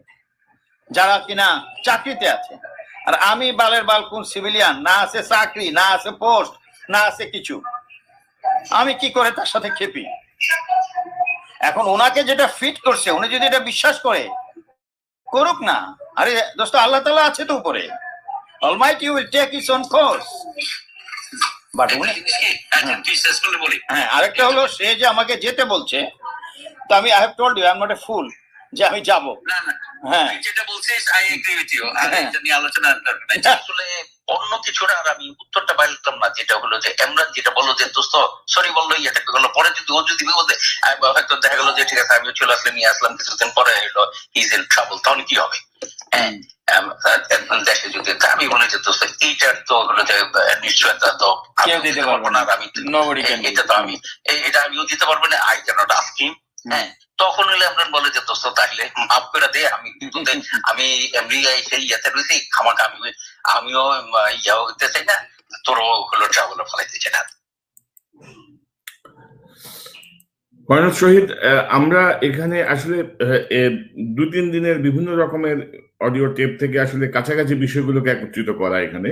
যারা কিনা চাকরিতে আছে। আর আমি বালের বাল কোন সিভিলিয়ান, না আছে চাকরি, না আছে পোস্ট, না আছে কিছু, আমি কি করে তার সাথে খেপি? এখন ওনাকে যেটা ফিট করছে, উনি যদি এটা বিশ্বাস করে করুক না। আরে দোস্ত, আল্লাহ তাআলা আছে তো উপরে, almighty will take its on course. But উনি হ্যাঁ, আরেকটা হলো সে যে আমাকে যেতে বলছে, তো আমি I have told you I am not a fool যে আমি যাব। হ্যাঁ, যেটা বলছিস আই এগ্রি উইথ ইউ। আর এটা নিয়ে আলোচনা আসলে অন্য কিছুটা আর আমি উত্তরটা পাইলাম না, যেটা হলো যে ইমরান যেটা বললো যে দোস্ত সরি বললো, ইয়েটা গেলো পরে যদি ও যদি বলতে হয়তো দেখা গেলো যে ঠিক আছে আমিও চলে আসলে নিয়ে আসলাম, কিছুদিন পরে এলো হি ইজ ইন ট্রাবল, তখন কি হবে? হ্যাঁ, দেশে যদি আমি বলি যে দোস্ত এইটার তো হলো যে নিশ্চয়তা তো আমি দিতে পারবো না, আমি এটা তো আমি এটা আমিও দিতে পারবো না, আই ক্যানট আস্ক হিম। হ্যাঁ, তখন হলে আপনার বলে যে দোস্ত তাহলে মাফ করে দে, আমি কিন্তু আমি সেই ইয়াতে রয়েছি, আমাকে আমিও ইয়াও হতে চাই না, তোরও হলো ট্রাভেল ফলাইতে চাই না। কর্নেল শহীদ, আমরা এখানে আসলে 2-3 দিনের বিভিন্ন রকমের অডিও টেপ থেকে আসলে কাছাকাছি বিষয়গুলোকে একত্রিত করা এখানে।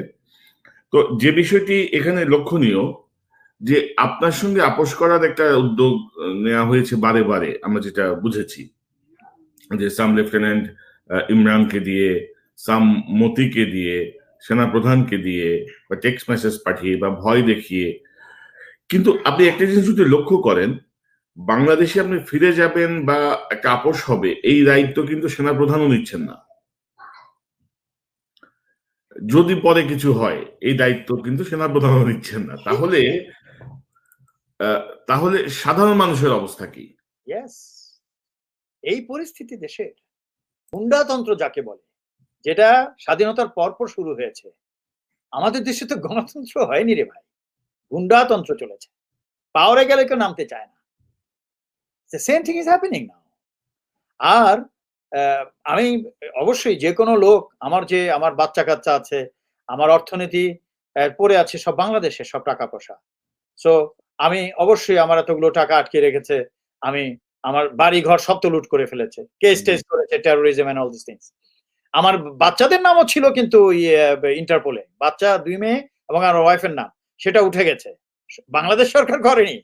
তো যে বিষয়টি এখানে লক্ষণীয় যে আপনার সঙ্গে আপোষ করার একটা উদ্যোগ নেওয়া হয়েছে বারে বারে, আমরা যেটা বুঝেছি যে সাম লেফটেন্যান্ট ইমরানকে দিয়ে, সাম মতিকে দিয়ে, সেনাপ্রধানকে দিয়ে বা টেক্সট মেসেজ পাঠিয়ে বা ভয় দেখিয়ে। কিন্তু আপনি একটা জিনিস যদি লক্ষ্য করেন, বাংলাদেশে আপনি ফিরে যাবেন বা একটা আপোষ হবে, এই দায়িত্ব কিন্তু সেনাপ্রধানও নিচ্ছেন না। যদি পরে কিছু হয় এই দায়িত্ব কিন্তু সেনাপ্রধানও নিচ্ছেন না। তাহলে সাধারণ মানুষের অবস্থা কি? এই পরিস্থিতি দেশের গুন্ডাতন্ত্র যাকে বলে, যেটা স্বাধীনতার পরপর শুরু হয়েছে। আমাদের দেশে তো গণতন্ত্র হয়নি রে ভাই, গুন্ডাতন্ত্র চলেছে। পাওয়ারে গেলে কেউ নামতে চায় না। The same thing is happening now. আর আমি অবশ্যই যে কোনো লোক, আমার বাচ্চা কাচ্চা আছে, আমার অর্থনীতি পড়ে আছে সব বাংলাদেশে, সব টাকা পয়সা। সো আমি অবশ্যই আমার এতগুলো টাকা আটকে রেখেছে আমি আমার বাড়ি ঘর সব তো লুট করে ফেলেছে, কেস টেস করেছে, terrorism and all this things. আমার বাচ্চাদের নামও ছিল কিন্তু ইন্টারপোলে, বাচ্চা 2 মেয়ে এবং আমার ওয়াইফের নাম, সেটা উঠে গেছে, বাংলাদেশ সরকার করেনি,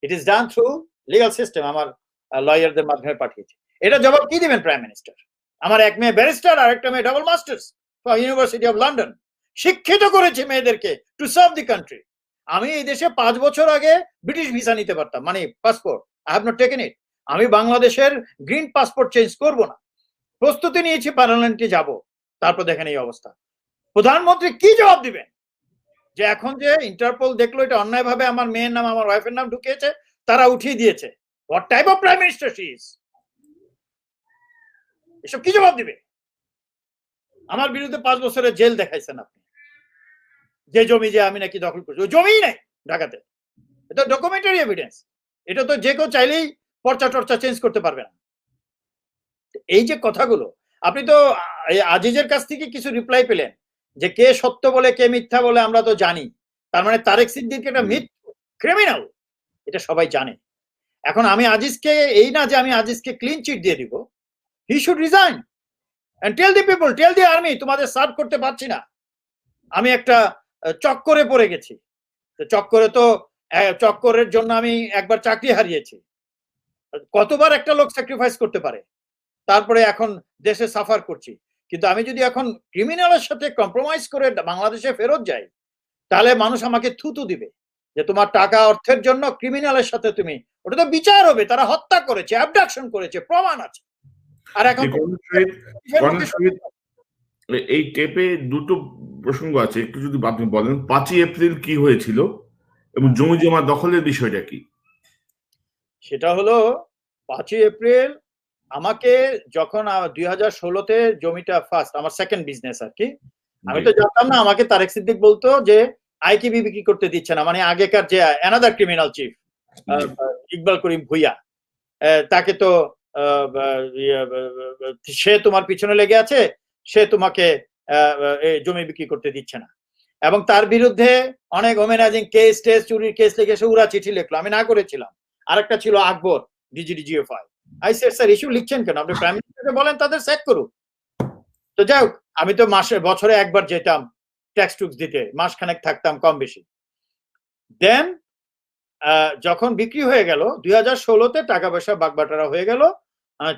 it is done through legal system, আমার লয়ারদের মাধ্যমে পাঠিয়েছে। এটা জবাব কি দিবেন প্রাইম মিনিস্টার? আমার এক মেয়ে ব্যারিস্টার আর একটা মেয়ে double masters university of London, শিক্ষিত করেছে মেয়েদেরকে টু সার্ভ দি কান্ট্রি। আমি এই দেশে 5 বছর আগে ব্রিটিশ ভিসা নিতে পারতাম, মানে passport, I have not taken ইট। আমি বাংলাদেশের গ্রিন পাসপোর্ট চেঞ্জ করব না, প্রস্তুতি নিয়েছি, পার্লামেন্টে যাব, তারপর দেখেন এই অবস্থা। প্রধানমন্ত্রী কি জবাব দিবেন যে এখন যে ইন্টারপোল দেখলো এটা অন্যায়ভাবে আমার মেয়ের নাম আমার ওয়াইফের নাম ঢুকিয়েছে, তারা উঠিয়ে দিয়েছে? What type of prime minister she is? এসব কি জবাব দিবে? আমার বিরুদ্ধে 5 বছরের জেল দেখাইছেন আপনি, যে জমি যে আমি নাকি দখল করছি, ওই জমিই নাই ঢাকাতে, এটা ডকুমেন্টারি এভিডেন্স। এটা তো যে কেউ চাইলেই পর্চা টর্চা চেঞ্জ করতে পারবে না। এই যে কথাগুলো, আপনি তো আজিজের কাছ থেকে কিছু রিপ্লাই পেলেন যে কে সত্য বলে কে মিথ্যা বলে আমরা তো জানি, তার মানে তারেক সিদ্দিক একটা মিথ্যা ক্রিমিনাল, এটা সবাই জানে। এখন আমি আজিজকে, এই না যে আমি আজিজকে ক্লিন চিট দিয়ে দিব, he should resign and tell the people, tell the army, তোমাদের সার্ভ করতে পারছি না, আমি একটা চক্করে পড়ে গেছি। চক্করে তো, চক্করের জন্য আমি একবার চাকরি হারিয়েছি, কতবার একটা লোক স্যাক্রিফাইস করতে পারে, তারপরে এখন দেশে সাফার করছি। কিন্তু আমি যদি এখন ক্রিমিনালের সাথে কম্প্রোমাইজ করে বাংলাদেশে ফেরত যাই, তাহলে মানুষ আমাকে থুতু দিবে যে তোমার টাকা অর্থের জন্য ক্রিমিনালের সাথে তুমি, ওটা তো বিচার হবে, তারা হত্যা করেছে, অ্যাবডাকশন করেছে, প্রমাণ আছে। আর এখন এই টেপে দুটো প্রসঙ্গ আছে, একটু যদি আপনি বলেন 5ই এপ্রিল কি হয়েছিল এবং জমি জমা দখলের বিষয়টা কি? সেটা হলো 5ই এপ্রিল আমাকে যখন 2016-তে জমিটা ফার্স্ট, আমার সেকেন্ড বিজনেস আর কি, আমি তো জানতাম না, আমাকে তারেক সিদ্দিক বলতো যে আইকিবি বিক্রি করতে দিচ্ছে না, মানে আগেকার যে অ্যানাদার ক্রিমিনাল চিফ ইকবাল করিম ভুইয়া, তাকে তো সে তোমার পিছনে লেগে আছে, সে তোমাকে জমি বিক্রি করতে দিচ্ছে না। এবং তার বিরুদ্ধে অনেক ওমেনাইজিং কেস টেস, চুরির কেস লেগে সে উড়া চিঠি লিখলো, আমি না করেছিলাম। আরেকটা ছিল আকবর, ডিজিডিজিএফআই। আই সেড স্যার ইস্যু লিখছেন কেন, আপনি প্রাইম মিনিস্টারকে বলেন তাদের স্যাক করুক। তো যাই হোক, আমি তো বছরে একবার যেতাম ট্যাক্স টুক্স দিতে, মাসখানেক থাকতাম কম বেশি। দেন যখন বিক্রি হয়ে গেল 2016-তে, টাকা পয়সা বাগবাটারা হয়ে গেল,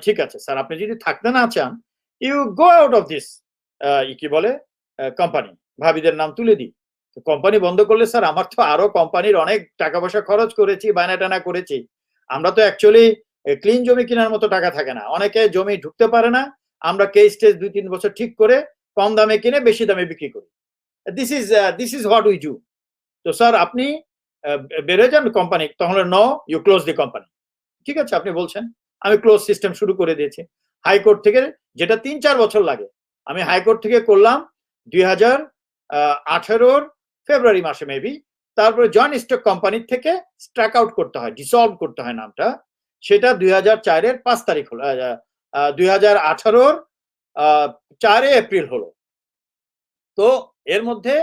ঠিক আছে স্যার, আপনি যদি থাকতে না চান, you go out of this কি বলে কোম্পানি, ভাবিদের নাম তুলে দিই। কোম্পানি বন্ধ করলে স্যার আমার তো আরো কোম্পানির অনেক টাকা পয়সা খরচ করেছি, বায়না টানা করেছি, আমরা তো অ্যাকচুয়ালি ক্লিন জমি কেনার মতো টাকা থাকে না, অনেকে জমি ঢুকতে পারে না, আমরা কেস টেস 2-3 বছর ঠিক করে কম দামে কিনে বেশি দামে বিক্রি করি, this is what we do. তো স্যার আপনি বেরোয় যান কোম্পানি, তখন no, you close the company. ঠিক আছে, আপনি বলছেন, আমি ক্লোজ সিস্টেম শুরু করে দিয়েছি। হাইকোর্ট থেকে, যেটা 3-4 বছর লাগে, আমি হাইকোর্ট থেকে করলাম 2018-র ফেব্রুয়ারি মাসে মেবি। তারপরে জয়েন্ট স্টক কোম্পানির থেকে স্ট্রাক আউট করতে হয়, ডিসলভ করতে হয় নামটা, সেটা 2004-এর 5 তারিখ হলো, 2018-র 4 এপ্রিল হলো। তো এর মধ্যে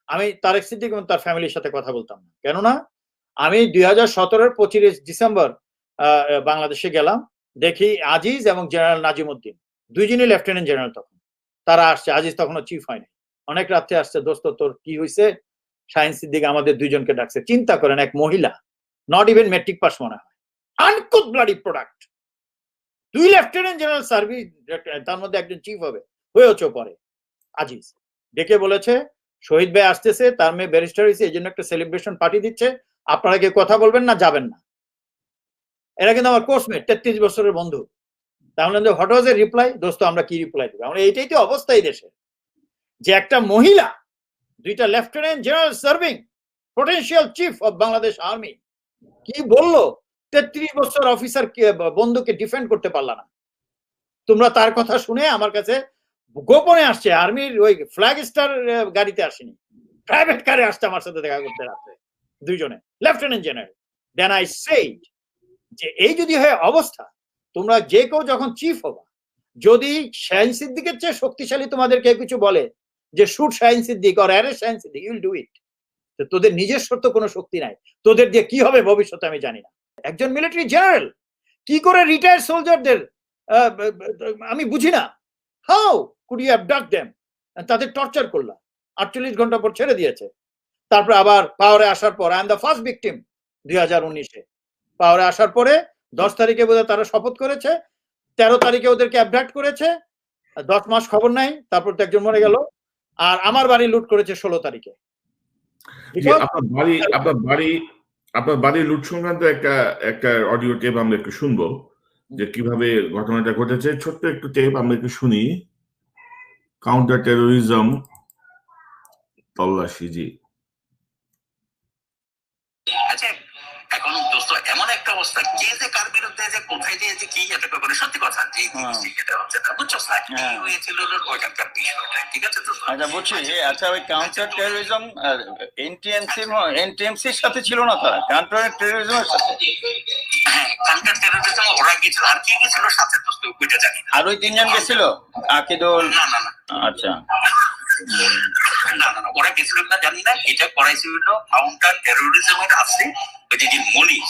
আমি তারেক সিদ্দিক এবং তার ফ্যামিলির সাথে কথা বলতাম না, কেননা আমি 2017-র 25 ডিসেম্বর বাংলাদেশে গেলাম, দেখি আজিজ এবং জেনারেল নাজিমউদ্দিন, দুইজনই লেফটেন্যান্ট জেনারেল তখন, তারা আসছে, আজিজ তখনও চিফ হয়নি, অনেক রাত্রে আসছে, দোস্ত তোর কি হয়েছে, শাহিন সিদ্দিক আমাদের দুইজনকে ডাকছে। চিন্তা করেন, এক মহিলা, নট ইভেন মেট্রিক পাস মনে হয়, আনকুড bloody product, 2 lieutenant general service, তার মধ্যে একজন চিফ হবে, হয়েছে পরে। আজিজ ডেকে বলেছে শহীদ ভাই আসতেছে, তার মেয়ে ব্যারিস্টার হয়েছে, এই জন্য একটা সেলিব্রেশন পার্টি দিচ্ছে, আপনারা কি কথা বলবেন না যাবেন না? এরা কিন্তু আমার কোর্সমেট, 33 বছরের বন্ধু। তাহলে হোয়াট ওয়াজ এ রিপ্লাই? দোস্ত আমরা কি রিপ্লাই দিব? আমরা এইটাই তো অবস্থা এই দেশে, যে একটা মহিলা 2টা lieutenant general serving potential chief of Bangladesh army কি বললো, 33 বছর অফিসার বন্ধুকে ডিফেন্ড করতে পারলা না। তোমরা তার কথা শুনে আমার কাছে গোপনে আসছে, আর্মির ওই ফ্ল্যাগ স্টার গাড়িতে আসেনি, প্রাইভেট কারে আসছে আমার সাথে দেখা করতে রাত্রে, দুইজনে lieutenant general. Then I said যে এই যদি হয় অবস্থা, তোমরা যে কেউ যখন চিফ হবা, যদি শাহিন সিদ্দিকের চেয়ে শক্তিশালী তোমাদের কেউ কিছু বলে যে shoot Shahin Siddique or arrest Shahin Siddique, you will do it. তো তোদের নিজস্ব তো কোনো শক্তি নাই, তোদের দিয়ে কি হবে ভবিষ্যতে আমি জানি না। একজন মিলিটারি জেনারেল কি করে রিটায়ার্ড সোলজারদের আমি বুঝি না। How could you abduct them? তাদের টর্চার করলা, 48 ঘন্টা পর ছেড়ে দিয়েছে। তারপর আবার পাওয়ারে আসার পর, I am the first victim 2019-এ পাওয়ারে আসার পরে 10 তারিখে বোধহয় তারা শপথ করেছে, 13 তারিখে ওদেরকে অ্যাবডাক্ট করেছে, 10 মাস খবর নাই, তারপর তো একজন মরে গেল। আর আমার বাড়ি লুট করেছে 16 তারিখে। আপনার বাড়ি লুট সংক্রান্ত একটা অডিও টেপ আমরা একটু শুনবো, যে কিভাবে ঘটনাটা ঘটেছে। ছোট্ট একটু টেপ আমরা একটু শুনি। কাউন্টার টেরোরিজম তল্লাশি। জি, আচ্ছা, এখন দোস্ত এমন একটা অবস্থা, কে যে কার বিরুদ্ধে যে কোথায় দিয়ে যে কি এটা করে, সত্যি কথা যে এটা হচ্ছে না, বুঝছো স্যার, কি হয়েছিল ওইখানকার বিষয়টা, ঠিক আছে তো? আচ্ছা বুঝছি। আচ্ছা, ওই কাউন্টার টেরোরিজম এনটিএমসির সাথে ছিল না, তারা কাউন্টার টেরোরিজমের সাথে। হ্যাঁ, কাউন্টার টেরোরিজম ওরা গেছিল, আর কি গেছিল সাথে দোস্ত ওইটা জানি না। আর ওই 3 জন গেছিল, আকিদুল? না না না, আচ্ছা, না না না, ওরা গেছিল না জানি না। এটা করাইছিল কাউন্টার টেরোরিজমের আছে ওই যে মনির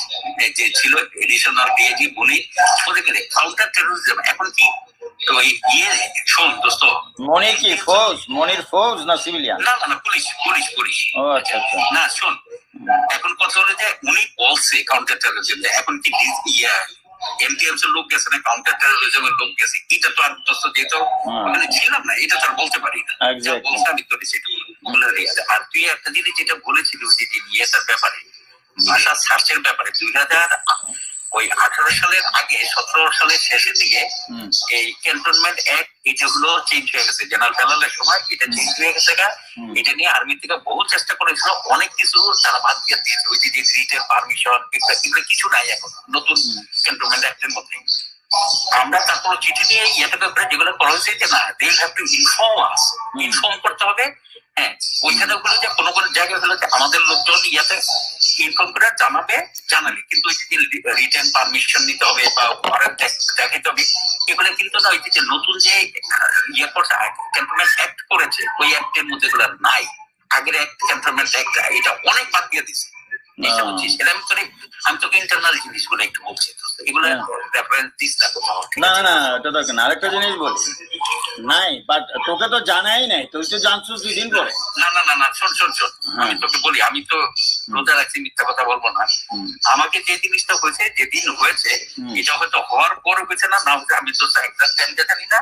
যে ছিল এডিশনাল ডিআইজি মনির, ওদেরকে কাউন্টার টেরোরিজম। এখন কি ওই শোন দোস্ত, মনির কি ফৌজ? মনির ফৌজ না সিভিলিয়ান? না না না, পুলিশ পুলিশ পুলিশ। ও আচ্ছা আচ্ছা। না শোন, এখন কথা হলো যে উনি বলছে কাউন্টার টেরোরিজম, এখন কি এমটিএমস এর লোক গেছে না কাউন্টার টেরোরিজমের লোক গেছে, এটা তো আর দোস্ত যেহেতু ওখানে ছিলাম না, এটা তো আর বলতে পারি না। বলছে আমি তো সেটা বলে দিয়েছে। আর তুই একটা জিনিস যেটা বলেছিলি ওই যে ইয়েটার ব্যাপারে, ভাষা সার্চের ব্যাপারে, 2018 সালের আগে 17 সালের শেষের দিকে এই ক্যান্টনমেন্ট অ্যাক্ট এটা হলো চেঞ্জ হয়ে গেছে, জেনারেল ফেলালের সময় এটা চেঞ্জ হয়ে গেছে। এটা নিয়ে আর্মি থেকে বহু চেষ্টা করেছিল, অনেক কিছু তারা বাদ দিয়ে দিয়েছে। ওই যে রিটের পারমিশন এগুলো কিছু নাই এখন নতুন ক্যান্টনমেন্ট অ্যাক্টের মধ্যে। আমরা তারপর চিঠি দিয়ে ইয়েটার ব্যাপারে যেগুলো করা হয়েছে যে না, দে হ্যাভ টু ইনফর্ম করতে হবে। হ্যাঁ, ওইখানে হলো যে কোনো কোনো জায়গায় হলো যে আমাদের লোকজন ইয়াতে ইনফর্ম করে জানালি, কিন্তু ওই যে রিটার্ন পারমিশন নিতে হবে বা ওয়ারেন্ট দেখাতে হবে, এগুলো কিন্তু না। ওই যে নতুন যে ইয়ে করছে ক্যান্টনমেন্ট অ্যাক্ট করেছে, ওই অ্যাক্টের মধ্যে এগুলো নাই। আগের ক্যান্টনমেন্ট অ্যাক্ট এটা অনেক বাদ দিয়ে দিচ্ছে। আমি তোকে ইন্টারনাল জিনিসগুলো একটু বলছি, এগুলো রেফারেন্স দিস না কোথাও। না না, এটা দরকার না। আরেকটা জিনিস বলছি, নাই বাট তোকে তো জানাই নাই, তুই তো জানছিস 2 দিন পরে। না না না না, শোন শোন শোন, আমি তোকে বলি, আমি তো রোজা রাখছি, মিথ্যা কথা বলবো না। আমাকে যে জিনিসটা হয়েছে, যেদিন হয়েছে, এটা হয়তো হওয়ার পর হয়েছে না, না হচ্ছে আমি তো এক্সাক্ট টাইমটা জানি না।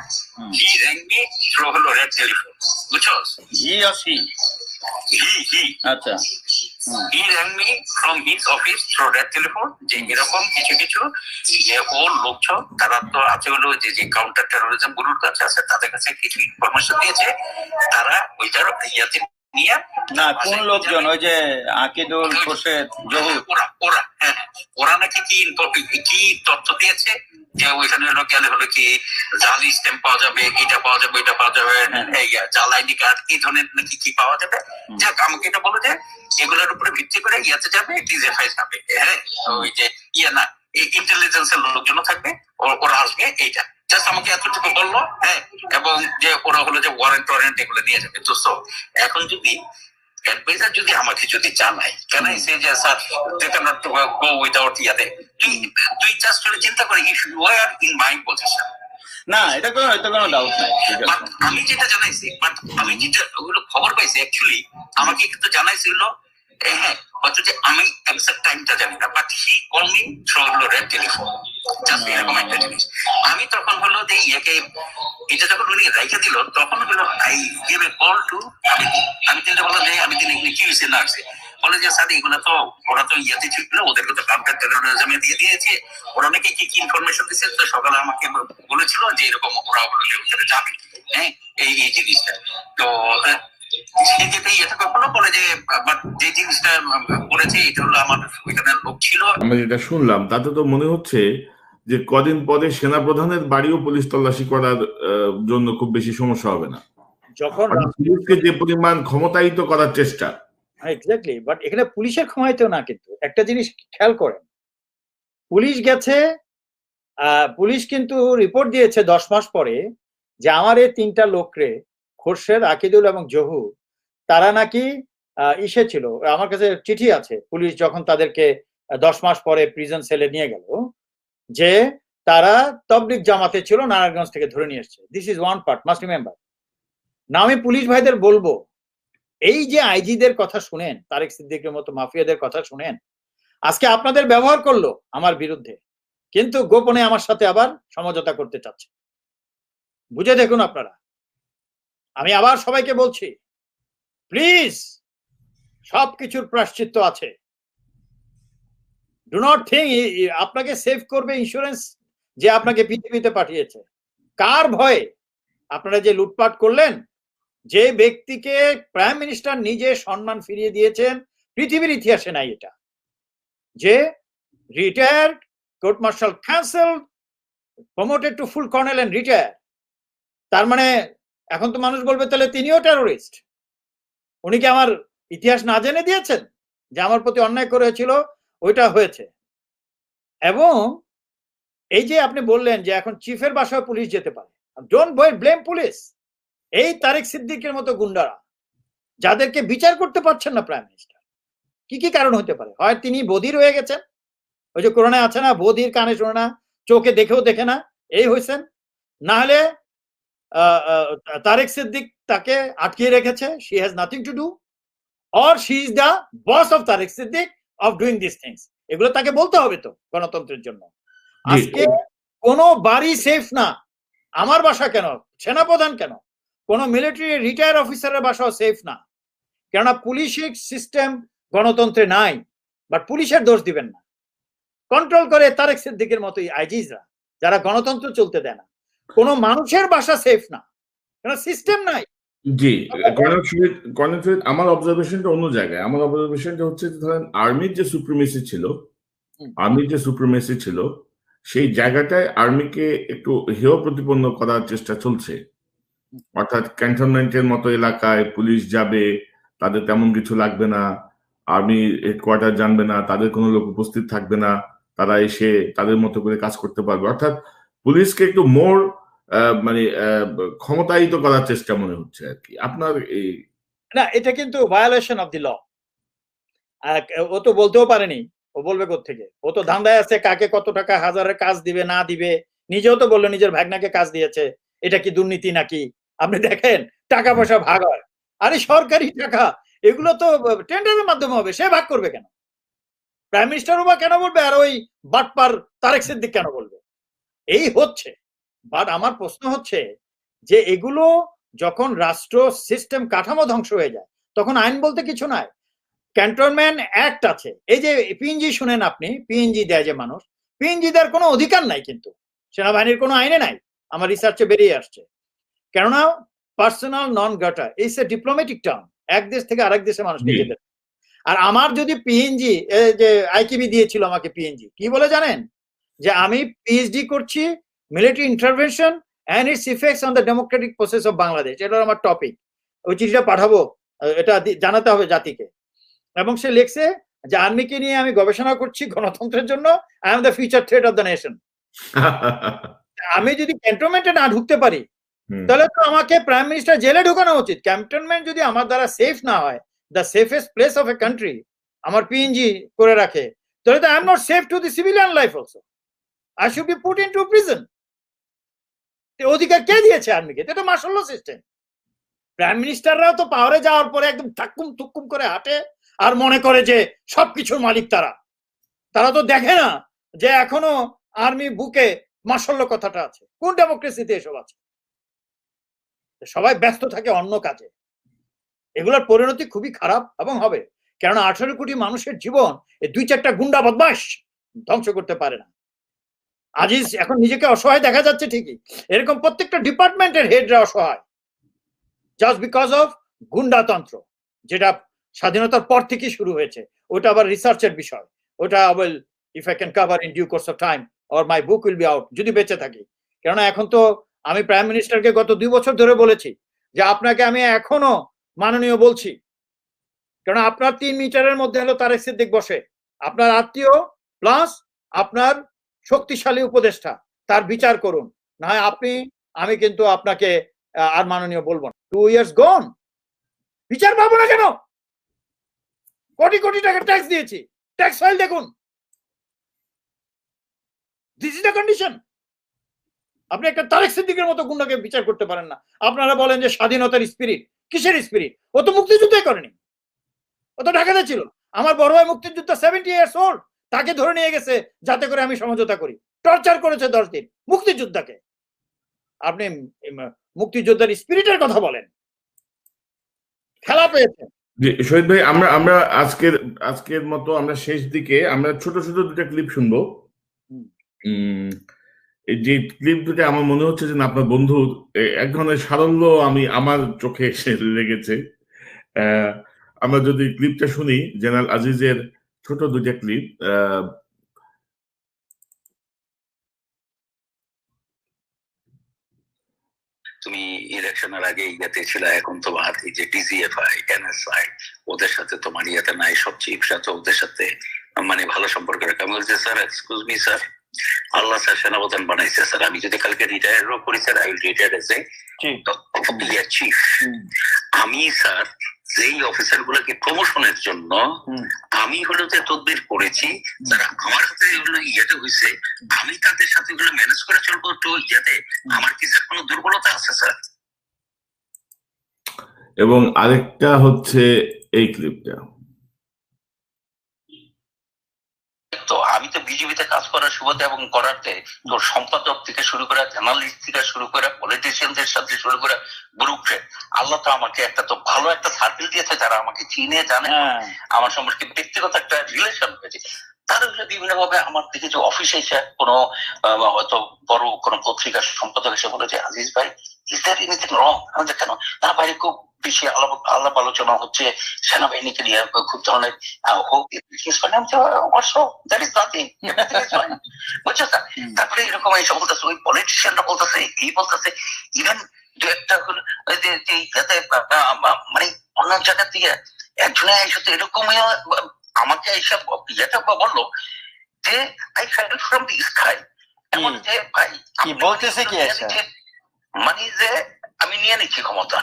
হি র্যাং মি থ্রু হলো রেড টেলিফোন, বুঝছস? হি আর সি? হি। আচ্ছা। He rang me from his office through that telephone যে এরকম কিছু কিছু যে ওর লোকজন তারা তো আছে হলো যে কাউন্টার টেরোরিজম গুলোর কাছে আছে, তাদের কাছে কিছু ইনফরমেশন দিয়েছে, তারা ওইটার ইয়াতে নিয়ে। না, কোন লোকজন? ওই যে আকিদুল, খোরশেদ, জহুর, ওরা নাকি কি তথ্য দিয়েছে যে ওইখানে হলো গেলে হলো কি জাল স্ট্যাম্প পাওয়া যাবে, এটা পাওয়া যাবে, এটা পাওয়া যাবে, জাল আইডি কার্ড, এই ধরনের নাকি কি পাওয়া যাবে। যাক, আমাকে এটা বলো যে এগুলোর উপরে ভিত্তি করে ইয়াতে যাবে, ডিজিএফআই যাবে। হ্যাঁ, ওই যে না ইন্টেলিজেন্সের লোকজন থাকবে, ওরা আসবে, এইটা জাস্ট আমাকে এতটুকু বললো। হ্যাঁ, এবং যে ওরা হলো যে ওয়ারেন্ট এগুলো নিয়ে যাবে। তো এখন যদি অ্যাডভাইজার যদি আমাকে যদি জানাই, কেন সে যে sir they cannot go without ইয়াতে, তুই জাস্ট চিন্তা করে if you are in my position. না, এটা কোনো ডাউট নাই। আমি যেটা জানাইছি, বাট আমি যেটা ওগুলো খবর পাইছি, অ্যাকচুয়ালি আমাকে কিন্তু জানাইছিল, হ্যাঁ হয়তো যে আমি এক্সাক্ট টাইমটা জানি না, but he call me through হলো রেড টেলিফোন, জাস্ট এরকম একটা জিনিস। আমি তখন হলো যে ইয়াকে এটা যখন উনি রাইখে দিল, তখন হলো I give a call to আমি চিন্তা করলাম যে আমি দিন কি হয়েছে না হয়েছে, বলে যে স্যার এগুলো তো ওরা তো ইয়াতে ছিল, ওদেরকে তো কাউন্টার টেরোরিজমে দিয়ে দিয়েছে, ওরা নাকি কি কি ইনফরমেশন দিচ্ছে। তো সকালে আমাকে বলেছিল যে এরকম ওরা হলো যে ওখানে যাবে। হ্যাঁ, এই জিনিসটা তো সেক্ষেত্রে এটাকে বলে যে যে জিনিসটা করেছে এটা হলো আমার ওইখানে লোক ছিল। আমরা যেটা শুনলাম তাতে তো মনে হচ্ছে যে কদিন পরে সেনাপ্রধানের বাড়িও পুলিশ তল্লাশি করার জন্য খুব বেশি সমস্যা হবে না, যখন পুলিশকে যে পরিমাণ ক্ষমতায়িত করার চেষ্টা। এক্স্যাক্টলি, বাট এখানে পুলিশের ক্ষমতায়িত না। কিন্তু একটা জিনিস খেয়াল করেন, পুলিশ গেছে, পুলিশ কিন্তু রিপোর্ট দিয়েছে 10 মাস পরে যে আমার এই 3টা লোকরে, খোরশেদ, আকিদুল এবং জহুর, তারা নাকি ইসে ছিল। আমার কাছে চিঠি আছে, পুলিশ যখন তাদেরকে 10 মাস পরে প্রিজন সেলে নিয়ে গেল, যে তারা তবলিগ জামাতে ছিল, নারায়ণগঞ্জ থেকে ধরে নিয়ে এসছে। This is one part, must remember. না আমি পুলিশ ভাইদের বলবো, এই যে আইজিদের কথা শুনেন, তারেক সিদ্দিকের মতো মাফিয়াদের কথা শুনেন, আজকে আপনাদের ব্যবহার করলো আমার বিরুদ্ধে, কিন্তু গোপনে আমার সাথে আবার সমঝোতা করতে চাচ্ছে। বুঝে দেখুন আপনারা। আমি আবার সবাইকে বলছি, প্লিজ, সবকিছুর প্রায়শ্চিত্ত আছে। ডু নট থিঙ্ক আপনাকে সেভ করবে ইন্স্যুরেন্স যে আপনাকে পৃথিবীতে পাঠিয়েছে। কার ভয়ে আপনারা যে লুটপাট করলেন, যে ব্যক্তিকে প্রাইম মিনিস্টার নিজে সম্মান ফিরিয়ে দিয়েছেন, পৃথিবীর ইতিহাসে নাই এটা, যে retired court martial cancel, promoted to full colonel and retire. তার মানে এখন তো মানুষ বলবে তাহলে তিনিও টেরোরিস্ট। উনি কি আমার ইতিহাস না জেনে দিয়েছেন যে আমার প্রতি অন্যায় করেছিল, ওইটা হয়েছে। এবং এই যে আপনি বললেন যে এখন চিফের বাসায় পুলিশ যেতে পারে, ডোন্ট ব্লেম পুলিশ। এই তারেক সিদ্দিকের মতো গুন্ডারা যাদেরকে বিচার করতে পারছেন না প্রাইম মিনিস্টার, কি কি কারণ হতে পারে? হয় তিনি বধির হয়ে গেছেন, ওই যে কোরআনে আছে না, বধির কানে শোনে না, চোখে দেখেও দেখে না, এই হয়েছেন। না হলে তারেক সিদ্দিক তাকে আটকিয়ে রেখেছে, she has nothing to do, or she is the boss of Tarek Siddique of doing this things. এগুলো তাকে বলতে হবে তো গণতন্ত্রের জন্য। আজকে কোনো বাড়ি সেফ না। আমার বাসা কেন, সেনাপ্রধান কেন, কোন মিলিটারি রিটায়ার অফিসারের বাসাও সেফ না। কেননা পুলিশের সিস্টেম গণতন্ত্রে নাই। বাট পুলিশের দোষ দিবেন না, কন্ট্রোল করে তারেক সিদ্দিকের মতোই আইজিজরা, যারা গণতন্ত্র চলতে দেয় না। কোন মানুষের বাসা সেফ না, কেন সিস্টেম নাই। জি, কর্নেল শহীদ, আমার অবজারভেশনটা অন্য জায়গায়। আমার অবজারভেশনটা হচ্ছে ধরেন আর্মির যে সুপ্রিমেসি ছিল, সেই জায়গাটায় আর্মিকে একটু হেয় প্রতিপন্ন করার চেষ্টা চলছে। অর্থাৎ ক্যান্টনমেন্টের মতো এলাকায় পুলিশ যাবে, তাদের তেমন কিছু লাগবে না, আর্মি হেডকোয়ার্টার জানবে না, তাদের কোনো লোক উপস্থিত থাকবে না, তারা এসে তাদের মতো করে কাজ করতে পারবে। অর্থাৎ পুলিশকে একটু মোর মানে ক্ষমতায়িত করার চেষ্টা মনে হচ্ছে আর কি। আপনার এই না, এটা কিন্তু ভায়োলেশন অফ দি ল। ও তো বলতেও পারেনি, ও বলবে কোত্থেকে? ও তো ধান্দায় আছে কাকে কত টাকা হাজারের কাজ দিবে না দিবে। নিজেও তো বললো নিজের ভাগনাকে কাজ দিয়েছে। এটা কি দুর্নীতি নাকি? আপনি দেখেন টাকা পয়সা ভাগ হয়, আরে সরকারি টাকা, এগুলো তো টেন্ডারের মাধ্যমে হবে, সে ভাগ করবে কেন? প্রাইম মিনিস্টারও বা কেন বলবে, আর ওই বাটপার তারেক সিদ্দিক কেন বলবে? এই হচ্ছে। বাট আমার প্রশ্ন হচ্ছে যে এগুলো যখন রাষ্ট্র সিস্টেম কাঠামো ধ্বংস হয়ে যায়, তখন আইন বলতে কিছু নাই। ক্যান্টনমেন্ট অ্যাক্ট আছে। এই যে পিএনজি শুনেন আপনি, পিএনজি দেয় যে মানুষ, পিএনজি দেওয়ার কোনো অধিকার নাই কিন্তু সেনাবাহিনীর কোনো আইনে নাই। আমার রিসার্চে বেরিয়ে আসছে। কেননা personal non গ্রাটা is a diplomatic term, এক দেশ থেকে আরেক দেশে মানুষকে যেতে। আর আমার যদি পিএনজি, যে আইকিবি দিয়েছিল আমাকে পিএনজি, কি বলে জানেন? যে আমি পিএইচডি করছি military intervention and it's effects on the Democratic process of Bangladesh. এটা আমার টপিক। ওই চিঠিটা পাঠাবো, এটা জানাতে হবে জাতিকে। এবং সে লিখছে যে আর্মিকে নিয়ে আমি গবেষণা করছি গণতন্ত্রের জন্য, I am the future threat of the nation. আমি যদি ক্যান্টনমেন্টে না ঢুকতে পারি, তাহলে তো আমাকে প্রাইম মিনিস্টার জেলে ঢুকানো উচিত। ক্যান্টনমেন্ট যদি আমার দ্বারা সেফ না হয়, the safest place of a country আমার পিএনজি করে রাখে, তাহলে তো I am not safe to the civilian life also. I should be put into prison. অধিকার কে দিয়েছে আর্মিকে? এটা মার্শাল ল সিস্টেম। প্রাইম মিনিস্টাররাও তো পাওয়ারে যাওয়ার পরে একদম থাক্কুম থুক্কুম করে হাঁটে আর মনে করে যে সবকিছুর মালিক তারা। তারা তো দেখে না যে এখনো আর্মি বুকে মার্শাল কথাটা আছে। কোন ডেমোক্রেসিতে এসব আছে? সবাই ব্যস্ত থাকে অন্য কাজে। এগুলোর পরিণতি খুবই খারাপ এবং হবে। কেননা 18 কোটি মানুষের জীবন এই 2-4টা গুন্ডা বদমাশ ধ্বংস করতে পারে না। আজিজ এখন নিজেকে অসহায় দেখা যাচ্ছে ঠিকই, এরকম প্রত্যেকটা ডিপার্টমেন্টের হেডরা অসহায়, জাস্ট বিকজ অফ গুন্ডাতন্ত্র, যেটা স্বাধীনতার পর থেকে শুরু হয়েছে। ওটা আবার রিসার্চের বিষয়। ওটা well if I can cover in due course of time or my book will be out, যদি বেঁচে থাকি। কেননা এখন তো আমি প্রাইম মিনিস্টারকে গত 2 বছর ধরে বলেছি যে আপনাকে আমি এখনো মাননীয় বলছি, কারণ আপনার 3 মিটারের মধ্যে হলো তারেক সিদ্দিক বসে, আপনার আত্মীয় প্লাস আপনার শক্তিশালী উপদেষ্টা, তার বিচার করুন। না হয় আমি কিন্তু আপনাকে আর মাননীয় বলবো না। 2 years গন, বিচার পাবো না কেন? কোটি কোটি টাকা ট্যাক্স দিয়েছি, ট্যাক্স ফাইল দেখুন। This is the condition. আপনি একটা তারেক সিদ্দিকের মতো গুন্ডাকে বিচার করতে পারেন না। আপনারা বলেন যে স্বাধীনতার স্পিরিট, কিসের স্পিরিট? ও তো মুক্তিযুদ্ধই করেনি, ও তো ঢাকাতে ছিল। আমার বড় ভাই মুক্তিযুদ্ধ 70 ইয়ার্স ওল্ড, তাকে ধরে নিয়ে গেছে যাতে করে আমি সমঝোতা করি, টর্চার করেছে 10 দিন মুক্তিযোদ্ধাকে। আপনি মুক্তিযোদ্ধার স্পিরিটের কথা বলেন, খেলা পেয়েছেন। শহীদ ভাই, আমরা আজকের মতো আমরা শেষ দিকে আমরা ছোট ছোট দুটা ক্লিপ শুনবো। যে ক্লিপ দুটো আমার মনে হচ্ছে যে আপনার বন্ধুর এক ধরনের সারল্য আমার চোখে এসে লেগেছে। আমরা যদি ক্লিপটা শুনি, জেনারেল আজিজের ছোট দুটা ক্লিপ। তুমি ইলেকশনের আগে ইয়াতে ছিল, এখন তোমার এই যে ডিজিএফআই, এনএসআই, ওদের সাথে তোমার ইয়াতে নাই, সব চিফ সাথে ওদের সাথে মানে ভালো সম্পর্ক রাখা। আমি বলছি স্যার এক্সকিউজ মি স্যার, আল্লাহ স্যার সেনাপ্রধান বানাইছে স্যার, আমি যদি কালকে রিটায়ারও করি sir, I will retire as a chief. আমি স্যার যেই অফিসার গুলোকে প্রমোশনের জন্য আমি হলো যে তদবির করেছি, যারা আমার হাতে এগুলো ইয়েতে হয়েছে, আমি তাদের সাথে এগুলো ম্যানেজ করে চলবো, তো ইয়াতে আমার কি স্যার কোনো দুর্বলতা আছে স্যার? এবং আরেকটা হচ্ছে এই ক্লিপটা। তো আমি তো বিজেপিতে কাজ করার সুবাদে এবং করাতে তোর সম্পাদক থেকে শুরু করে, জার্নালিস্ট থেকে শুরু করে, পলিটিশিয়ানদের সাথে শুরু করে, ব্যুরোক্রেট, আল্লাহ তো আমাকে একটা তো ভালো একটা সার্কেল দিয়েছে, যারা আমাকে চিনে জানে, আমার সম্পর্কে ব্যক্তিগত একটা রিলেশন হয়েছে। তারা বিভিন্ন ভাবে আমার দিকে যে অফিসে এসে কোনো হয়তো বড় কোনো পত্রিকার সম্পাদক এসে বলে যে আজিজ ভাই ইজ দ্যার এনিথিং রং? আমাদের কেন না বাইরে খুব বেশি আলাপ আলোচনা হচ্ছে সেনাবাহিনীকে নিয়ে, খুব ধরনের তারপরে এরকম এইসব বলতেছে, ওই পলিটিশিয়ানরা বলতেছে, এই বলতেছে, ইভেন দু একটা মানে অন্য জায়গা থেকে একজনে এসে এরকম আমাকে এইসব ইয়েটা বললো যে I fail from the sky, এমন যে ভাই কি বলতেছে কি আছে, মানে যে আমি নিয়ে নিচ্ছি ক্ষমতা,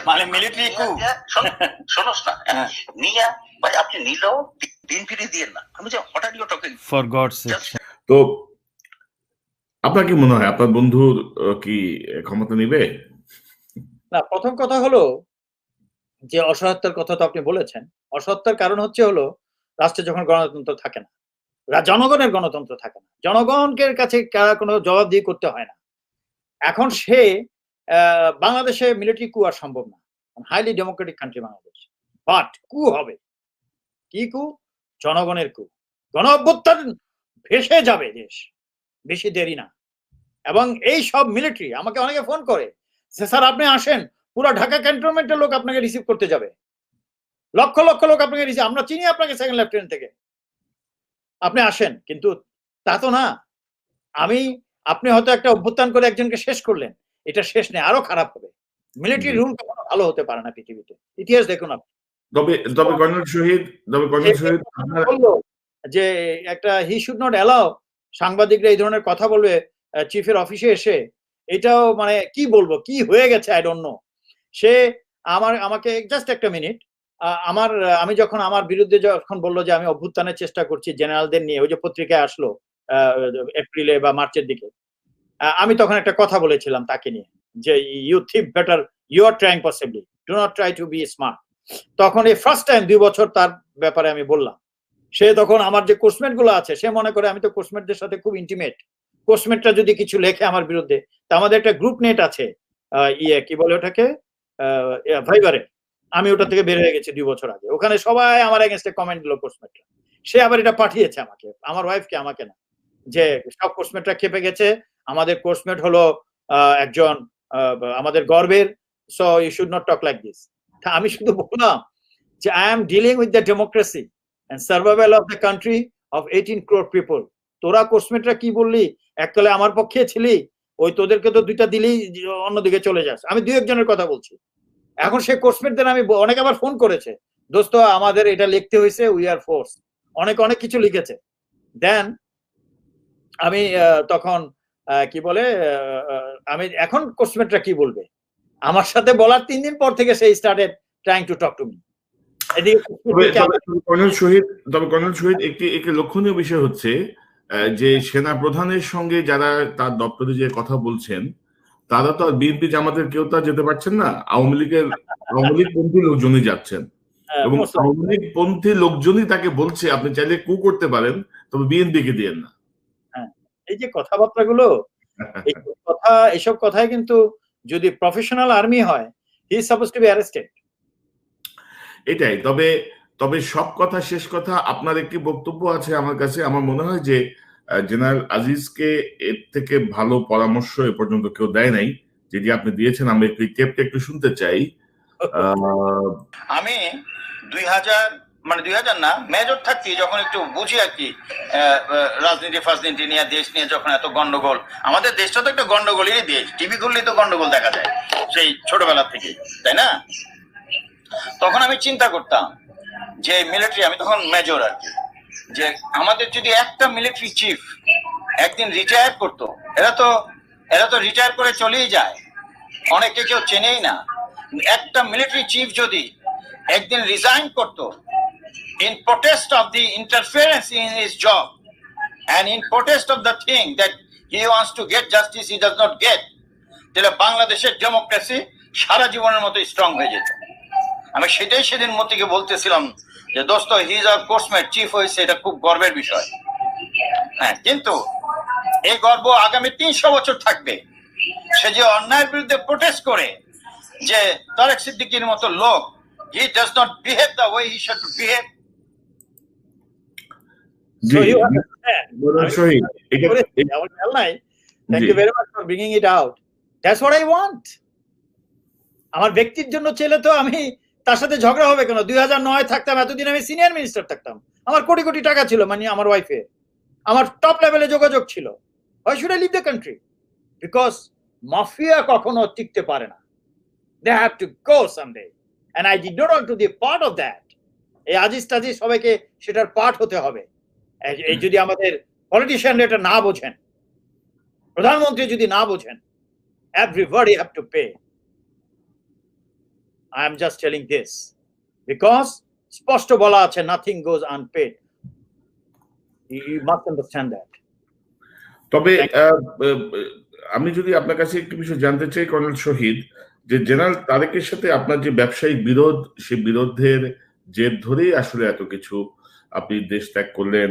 মানে মিলিটারি কু, শোনোস না নিয়ে ভাই আপনি নিলেও দিন ফিরিয়ে দিয়ে না। আমি যে হঠাৎ টকিং ফর গডস সেক। তো আপনার কি মনে হয় আপনার বন্ধুর কি ক্ষমতা নিবে? না, প্রথম কথা হলো যে অসহায়তার কথা তো আপনি বলেছেন। অসহায়তার কারণ হচ্ছে হলো রাষ্ট্রে যখন গণতন্ত্র থাকে না, জনগণের গণতন্ত্র থাকে না, জনগণের কাছে কোনো জবাবদিহি করতে হয় না। এখন সে বাংলাদেশে মিলিটারি কু আর সম্ভব না, highly Democratic country Bangladesh, but কু হবে। কি কু? জনগণের কু। গণ অভ্যুত্থান ভেসে যাবে দেশ, বেশি দেরি না। এবং এই সব মিলিটারি আমাকে অনেকে ফোন করে যে স্যার আপনি আসেন, পুরো ঢাকা ক্যান্টনমেন্টের লোক আপনাকে রিসিভ করতে যাবে, লক্ষ লক্ষ লোক আপনাকে রিসিভ, আমরা চিনি আপনাকে সেকেন্ড লেফটেন্যান্ট থেকে, আপনি আসেন। কিন্তু তা তো না। আপনি হয়তো একটা অভ্যুত্থান করে একজনকে শেষ করলেন, এটা শেষ নেই, আরো খারাপ হবে। মিলিটারি রুল কখনো ভালো হতে পারে না পৃথিবীতে, ইতিহাস দেখুন আপনি। তবে কর্নেল শহীদ বললো যে একটা হি শুড নট অ্যালাউ সাংবাদিকরা এই ধরনের কথা বলবে চিফের অফিসে এসে। এটাও মানে কি বলবো, কি হয়ে গেছে আই ডোন্ট নো। সে আমাকে জাস্ট একটা মিনিট, আমি যখন আমার বিরুদ্ধে যখন বললো যে আমি অভ্যুত্থানের চেষ্টা করছি জেনারেলদের নিয়ে, ওই যে পত্রিকায় আসলো এপ্রিলে বা মার্চের দিকে, আমি তখন একটা কথা বলেছিলাম তাকে নিয়ে যে you think better, you are trying possibly, do not try to be smart. তখন এই ফার্স্ট টাইম 2 বছর তার ব্যাপারে আমি বললাম। সে তখন আমার যে কোর্সমেট গুলো আছে, সে মনে করে আমি তো কোর্সমেটদের সাথে খুব ইন্টিমেট, কোর্সমেটরা যদি কিছু লেখে আমার বিরুদ্ধে, তা আমাদের একটা গ্রুপ নেট আছে, কি বলে ওটাকে, ভাইবারে, আমি ওটা থেকে বের হয়ে গেছি 2 বছর আগে। ওখানে সবাই আমার এগেইনস্টে কমেন্ট দিল কোর্সমেটরা। সে আবার এটা পাঠিয়েছে আমাকে, আমার ওয়াইফকে, আমাকে না, যে সব কোর্সমেটরা খেপে গেছে, আমাদের কোর্সমেট হলো একজন আমাদের গর্বের, so you should not talk like this. আমি শুধু বললাম যে I am dealing with the democracy and survival of the country of 18 crore people. তোরা কোর্সমেটরা কি বললি, একতলে আমার পক্ষে ছিলি, ওই তোদেরকে তো 2টা দিলেই অন্যদিকে চলে যাস। আমি 2-1 জনের কথা বলছি। এখন সে কোর্সমেটদের আমি অনেক আবার ফোন করেছে, দোস্ত আমাদের এটা লিখতে হয়েছে, উই আর ফোর্স, অনেক কিছু লিখেছে। দেন আমি তখন কি বলে, আমি এখন কোর্সমেটরা কি বলবে আমার সাথে বলার 3 দিন পর থেকে সেই started trying to talk to me. Colonel Shahid একটি লক্ষণীয় বিষয় হচ্ছে যে সেনা প্রধানের সঙ্গে যারা তার দপ্তরে যে কথা বলছেন তারা তো আর বিএনপি জামাতের কেউ তো আর যেতে পারছেন না, আওয়ামী লীগ পন্থী লোকজনই যাচ্ছেন এবং আওয়ামী লীগ পন্থী লোকজনই তাকে বলছে আপনি চাইলে কু করতে পারেন, তবে বিএনপি কে দিয়েন না। এই যে কথাবার্তাগুলো, এইসব কথাই কিন্তু যদি প্রফেশনাল আর্মি হয়, he is supposed to be arrested. এটাই। তবে সব কথা শেষ কথা, আপনার একটি বক্তব্য আছে আমার কাছে, আমার মনে হয় যে জেনারেল আজিজকে এর থেকে ভালো পরামর্শ এ পর্যন্ত কেউ দেয় নাই, যেটি আপনি দিয়েছেন। আমি একটু টেপটা একটু শুনতে চাই। আমি 2000 না, মেজর থাকতে যখন একটু বুঝি আর কি রাজনীতি ফাজনীতি নিয়ে, দেশ নিয়ে যখন এত গন্ডগোল, আমাদের দেশটা তো একটা গন্ডগোলেরই দেশ, টিভি খুললেই তো গন্ডগোল দেখা যায় সেই ছোটবেলা থেকে, তাই না? তখন আমি চিন্তা করতাম যে মিলিটারি, আমি তখন মেজর আর কি, যে আমাদের যদি একটা মিলিটারি চিফ একদিন রিটায়ার করতো, এরা তো রিটায়ার করে চলেই যায়, অনেকে কেউ চেনেই না। একটা মিলিটারি চিফ যদি একদিন রিজাইন করতো in protest of the interference in his job and in protest of the thing that he wants to get justice he does not get, তাহলে বাংলাদেশের ডেমোক্রেসি সারা জীবনের মতো স্ট্রং হয়ে যেত। আমি সেটাই সেদিন মতিকে বলতেছিলাম যে দোস্ত, he is our coursemate, chief হয়েছে, এটা খুব গর্বের বিষয়। হ্যাঁ, কিন্তু এই গর্ব আগামী 300 বছর থাকবে। সে যে অন্যায়ের বিরুদ্ধে প্রোটেস্ট করে, যে তারেক সিদ্দিকীর মতো লোক, he does not behave the way he should behave. So you understand. Thank you very much for bringing it out. That's what I want. আমার ব্যক্তির জন্য ছেলে তো আমি তার সাথে ঝগড়া হবে কেন? 2009 থাকতাম, এতদিন আমি সিনিয়র মিনিস্টার থাকতাম, আমার কোটি কোটি টাকা ছিল, মানে আমার ওয়াইফে, আমার টপ লেভেলে যোগাযোগ ছিল। Why should I leave the country? Because mafia কখনো টিকতে পারে না। They have to go someday. And I did not want to be part of that. এই আজিজ টাজিজ সবাইকে সেটার পার্ট হতে হবে। এই যদি আমাদের পলিটিশিয়ানরা এটা না বোঝেন, প্রধানমন্ত্রী যদি না বোঝেন, everybody have to pay. I am just telling this because স্পষ্ট বলা আছে nothing goes unpaid. You must understand that. তবে আমি যদি আপনার কাছে একটু বিষয় জানতে চাই কর্নেল শহীদ, যে জেনারেল তারেকের সাথে আপনার যে ব্যবসায়িক বিরোধ, সেই বিরোধের জের ধরেই আসলে এত কিছু, আপনি দেশ ত্যাগ করলেন,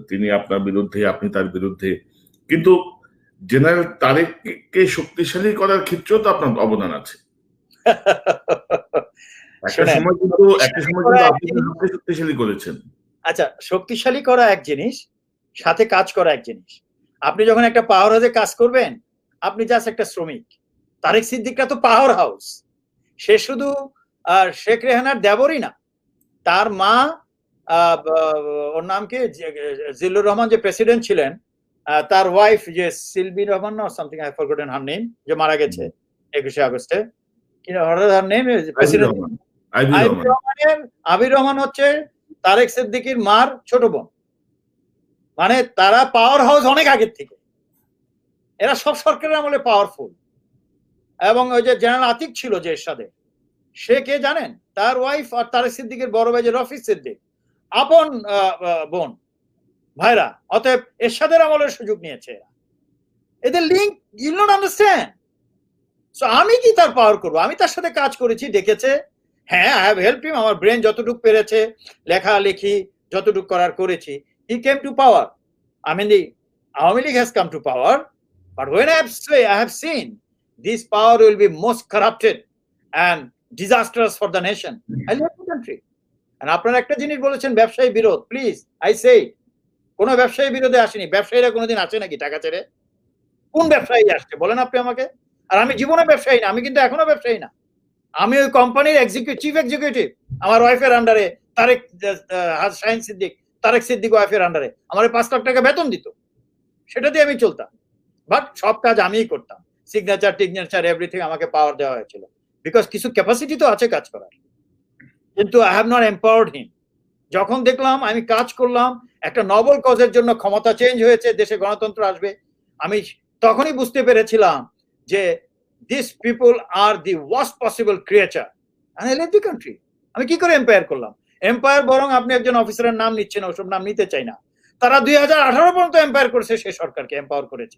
তিনি আপনার বিরুদ্ধে, আপনি তার বিরুদ্ধে, কিন্তু জেনারেল তারেককে শক্তিশালী করার ক্ষেত্রেও তো আপনার অবদান আছে। একটা সময় কিন্তু আপনি শক্তিশালী করেছেন। আচ্ছা, শক্তিশালী করা এক জিনিস, সাথে কাজ করা এক জিনিস। আপনি যখন একটা পাওয়ার হাউসে কাজ করবেন, আপনি জাস্ট একটা শ্রমিক। তারেক সিদ্দিকরা তো পাওয়ার হাউস। সে শুধু শেখ রেহানার দেবরই না, তার মা, ওর নাম কি, জিল্লুর রহমান যে প্রেসিডেন্ট ছিলেন, তার ওয়াইফ যে সিলভি রহমান না something, I forgotten her name, যে মারা গেছে 21 আগস্টে, হার নেম প্রেসিডেন্ট আবির রহমান হচ্ছে তারেক সিদ্দিকীর মার ছোট বোন। মানে তারা পাওয়ার হাউস অনেক আগের থেকে, এরা সব সরকারের আমলে পাওয়ারফুল। এবং ওই যে জেনারেল আতিক ছিল যে এরশাদে, সে কে জানেন? তার ওয়াইফ আর তারেক সিদ্দিকের বড় ভাই যে রফিক সিদ্দিক, আপন বোন ভাইরা। অতএব এরশাদের আমলের সুযোগ নিয়েছে এরা, এদের link you not understand. So আমি কি তার পাওয়ার করবো? আমি তার সাথে কাজ করেছি, ডেকেছে, হ্যাঁ, আই হ্যাভ হেল্প হিম, আমার ব্রেন যতটুকু পেরেছে, লেখালেখি যতটুকু করার করেছি। He came to power. I mean, the Awami League has come to power, but when I have seen this power will be most corrupted and disastrous for the nation, I left the country. And আপনারা একটা জিনিস বলেছেন, ব্যবসায়ী বিরোধ। Please, I say, কোনো ব্যবসায়ী বিরোধে আসেনি। ব্যবসায়ীরা কোনোদিন আসে নাকি টাকা ছেড়ে? কোন ব্যবসায়ী আসছে বলেন আপনি আমাকে? আর আমি জীবনে ব্যবসায়ী না, আমি কিন্তু এখনো ব্যবসায়ী না। আমি ওই কোম্পানির চিফ এক্সিকিউটিভ, আমার ওয়াইফের আন্ডারে তারেক শাহিন সিদ্দিক, তারেক সিদ্দিক ওয়াইফের আন্ডারে আমার 5 লাখ টাকা বেতন দিত, সেটা দিয়ে আমি চলতাম। বাট সব কাজ আমিই করতাম, সিগনেচার টিগনেচার এভরিথিং আমাকে পাওয়ার দেওয়া হয়েছিল, বিকজ কিছু ক্যাপাসিটি তো আছে কাজ করার। কিন্তু আই হ্যাভ নট এম্পাওয়ার্ড হিম। যখন দেখলাম আমি কাজ করলাম, একটা নবল কজের জন্য ক্ষমতা চেঞ্জ হয়েছে, দেশে গণতন্ত্র আসবে, আমি তখনই বুঝতে পেরেছিলাম যে this people are the worst possible creature, I left the country. আমি কি করে এম্পায়ার করলাম? এম্পায়ার বরং আপনি একজন অফিসারের নাম নিচ্ছেন, ওসব নাম নিতে চাই না। তারা 2018 পর্যন্ত এম্পায়ার করেছে, সে সরকারকে এম্পাওয়ার করেছে,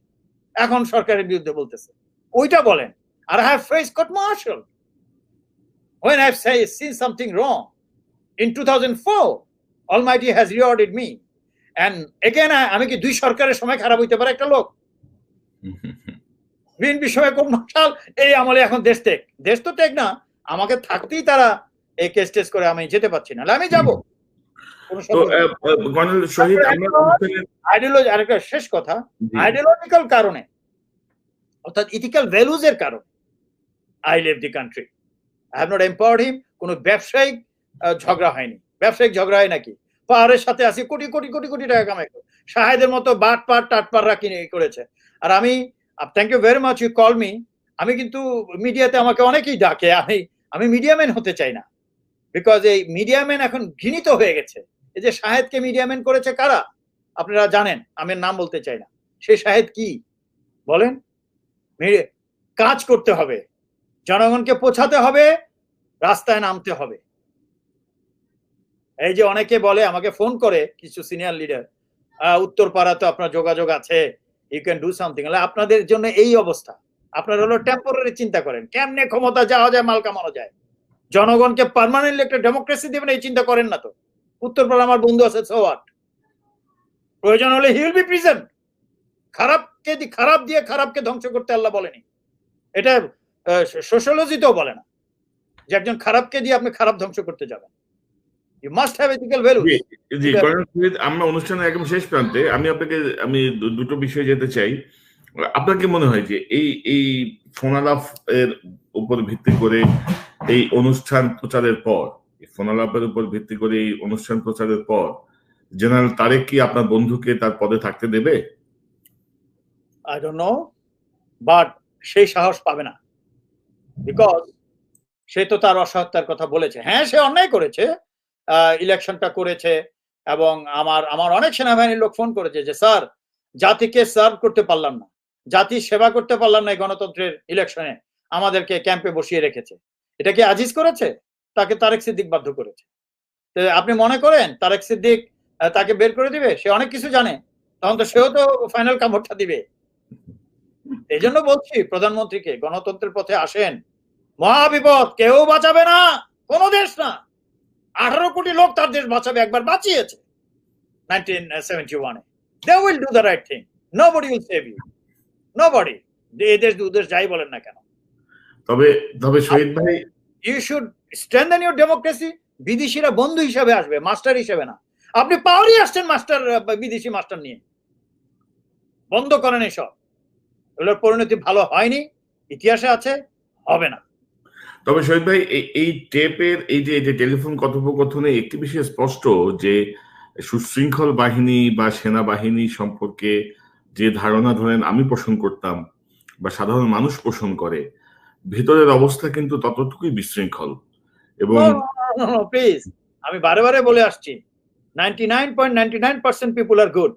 এখন সরকারের বিরুদ্ধে বলতেছে। ওইটা বলেন। আর I have faced court martial when I've seen something wrong. In 2004, Almighty has rewarded me. And again, আমি কি দুই সরকারের সময় খারাপ হইতে পারে একটা লোক? বিএনপি সময় কোন মার্শাল এই আমলে এখন দেশ তো টেক না, আমাকে থাকতেই তারা এই কেস টেস করে আমি যেতে পারছি না, আমি যাবো। আইডিওলজি, আরেকটা শেষ কথা, আইডিওলজিক্যাল কারণে অর্থাৎ ইথিক্যাল ভ্যালুজ এর কারণে I left the country. I have not empowered him. কোনো ব্যবসায়িক ঝগড়া হয়নি। ব্যবসায়িক ঝগড়া হয় নাকি? পাহাড়ের সাথে আসি কোটি কোটি কোটি কোটি টাকা কামাই করে, শাহেদের মতো বাট পাট টাটপাররা কিনে করেছে। আর আমি, thank you very much, you call me. আমি কিন্তু মিডিয়াতে আমাকে অনেকেই ডাকে, আমি মিডিয়াম্যান হতে চাই না, বিকজ এই মিডিয়াম্যান এখন ঘৃণিত হয়ে গেছে। এই যে শাহেদকে মিডিয়াম্যান করেছে কারা আপনারা জানেন, আমি নাম বলতে চাই না। সেই শাহেদ কি বলেন? কাজ করতে হবে, জনগণকে পৌঁছাতে হবে, রাস্তায় নামতে হবে। এই যে অনেকে বলে, আমাকে ফোন করে কিছু সিনিয়র লিডার, উত্তরপাড়া তো আপনার যোগাযোগ আছে, ইউ ক্যান ডু সামথিং। আপনাদের জন্য এই অবস্থা, আপনারা হলো টেম্পোরারি চিন্তা করেন, কেমনে ক্ষমতা যাওয়া যায়, মাল কামানো যায়। জনগণকে পার্মানেন্টলি একটা ডেমোক্রেসি দেবেন এই চিন্তা করেন না তো। উত্তরপাড়া আমার বন্ধু আছে, সো হোয়াট? প্রয়োজন হলে হি উইল বি প্রিজন। খারাপ দিয়ে খারাপকে ধ্বংস করতে আল্লাহ বলেনি, এটা সোশ্যোলজিতেও বলে না যে একজন খারাপকে দিয়ে আপনি খারাপ ধ্বংস করতে যাবেন। You must have ethical values. জি, আমরা অনুষ্ঠানের একদম শেষ প্রান্তে, আমি দুটো বিষয় যেতে চাই। আপনার কি মনে হয় যে এই ফোনালাপ এর উপর ভিত্তি করে এই অনুষ্ঠান প্রচারের পর, ফোনালাপের উপর ভিত্তি করে এই অনুষ্ঠান প্রচারের পর জেনারেল তারেক কি আপনার বন্ধুকে তার পদে থাকতে দেবে? I don't know, but সেই সাহস পাবে না, বিকজ সে তো তার অসহায়তার কথা বলেছে। হ্যাঁ, সে অন্যায় করেছে, ইলেকশনটা করেছে, এবং আমার অনেক সেনাবাহিনীর লোক ফোন করেছে যে স্যার, জাতিকে সার্ভ করতে পারলাম না, জাতির সেবা করতে পারলাম না এই গণতন্ত্রের ইলেকশনে, আমাদেরকে ক্যাম্পে বসিয়ে রেখেছে। এটা কি আজিজ করেছে? তাকে তারেক সিদ্দিক বাধ্য করেছে। তো আপনি মনে করেন তারেক সিদ্দিক তাকে বের করে দিবে? সে অনেক কিছু জানে, তখন তো সেও তো ফাইনাল কামড়টা দিবে। এই জন্য বলছি প্রধানমন্ত্রীকে, গণতন্ত্রের পথে আসেন, মহাবিপদ, কেউ বাঁচাবে না, কোন দেশ না। 18 কোটি লোক তার দেশ বাঁচাবে, একবার বাঁচিয়েছে 1971-এ। They will do the right thing. Nobody will save you. Nobody. এই দেশ দুদেশ যাই বলেন না কেন। তবে শহীদ ভাই, you should strengthen your democracy. বিদেশিরা বন্ধু হিসাবে আসবে, মাস্টার হিসেবে না। আপনি পাওয়ারই আসছেন মাস্টার, বিদেশি মাস্টার নিয়ে। বন্ধ করেন এসব, এগুলোর পরিণতি ভালো হয়নি, ইতিহাসে আছে, হবে না। তবে শহীদ ভাই, এই টেপের এই যে টেলিফোন কথোপকথনে একটি বিষয় স্পষ্ট যে সুশৃঙ্খল বাহিনী বা সেনাবাহিনী সম্পর্কে যে ধারণা ধরেন আমি পোষণ করতাম বা সাধারণ মানুষ পোষণ করে, ভেতরের অবস্থা কিন্তু ততটুকুই বিশৃঙ্খল। এবং প্লিজ, আমি বারে বারে বলে আসছি, 99.99% পিপল আর গুড।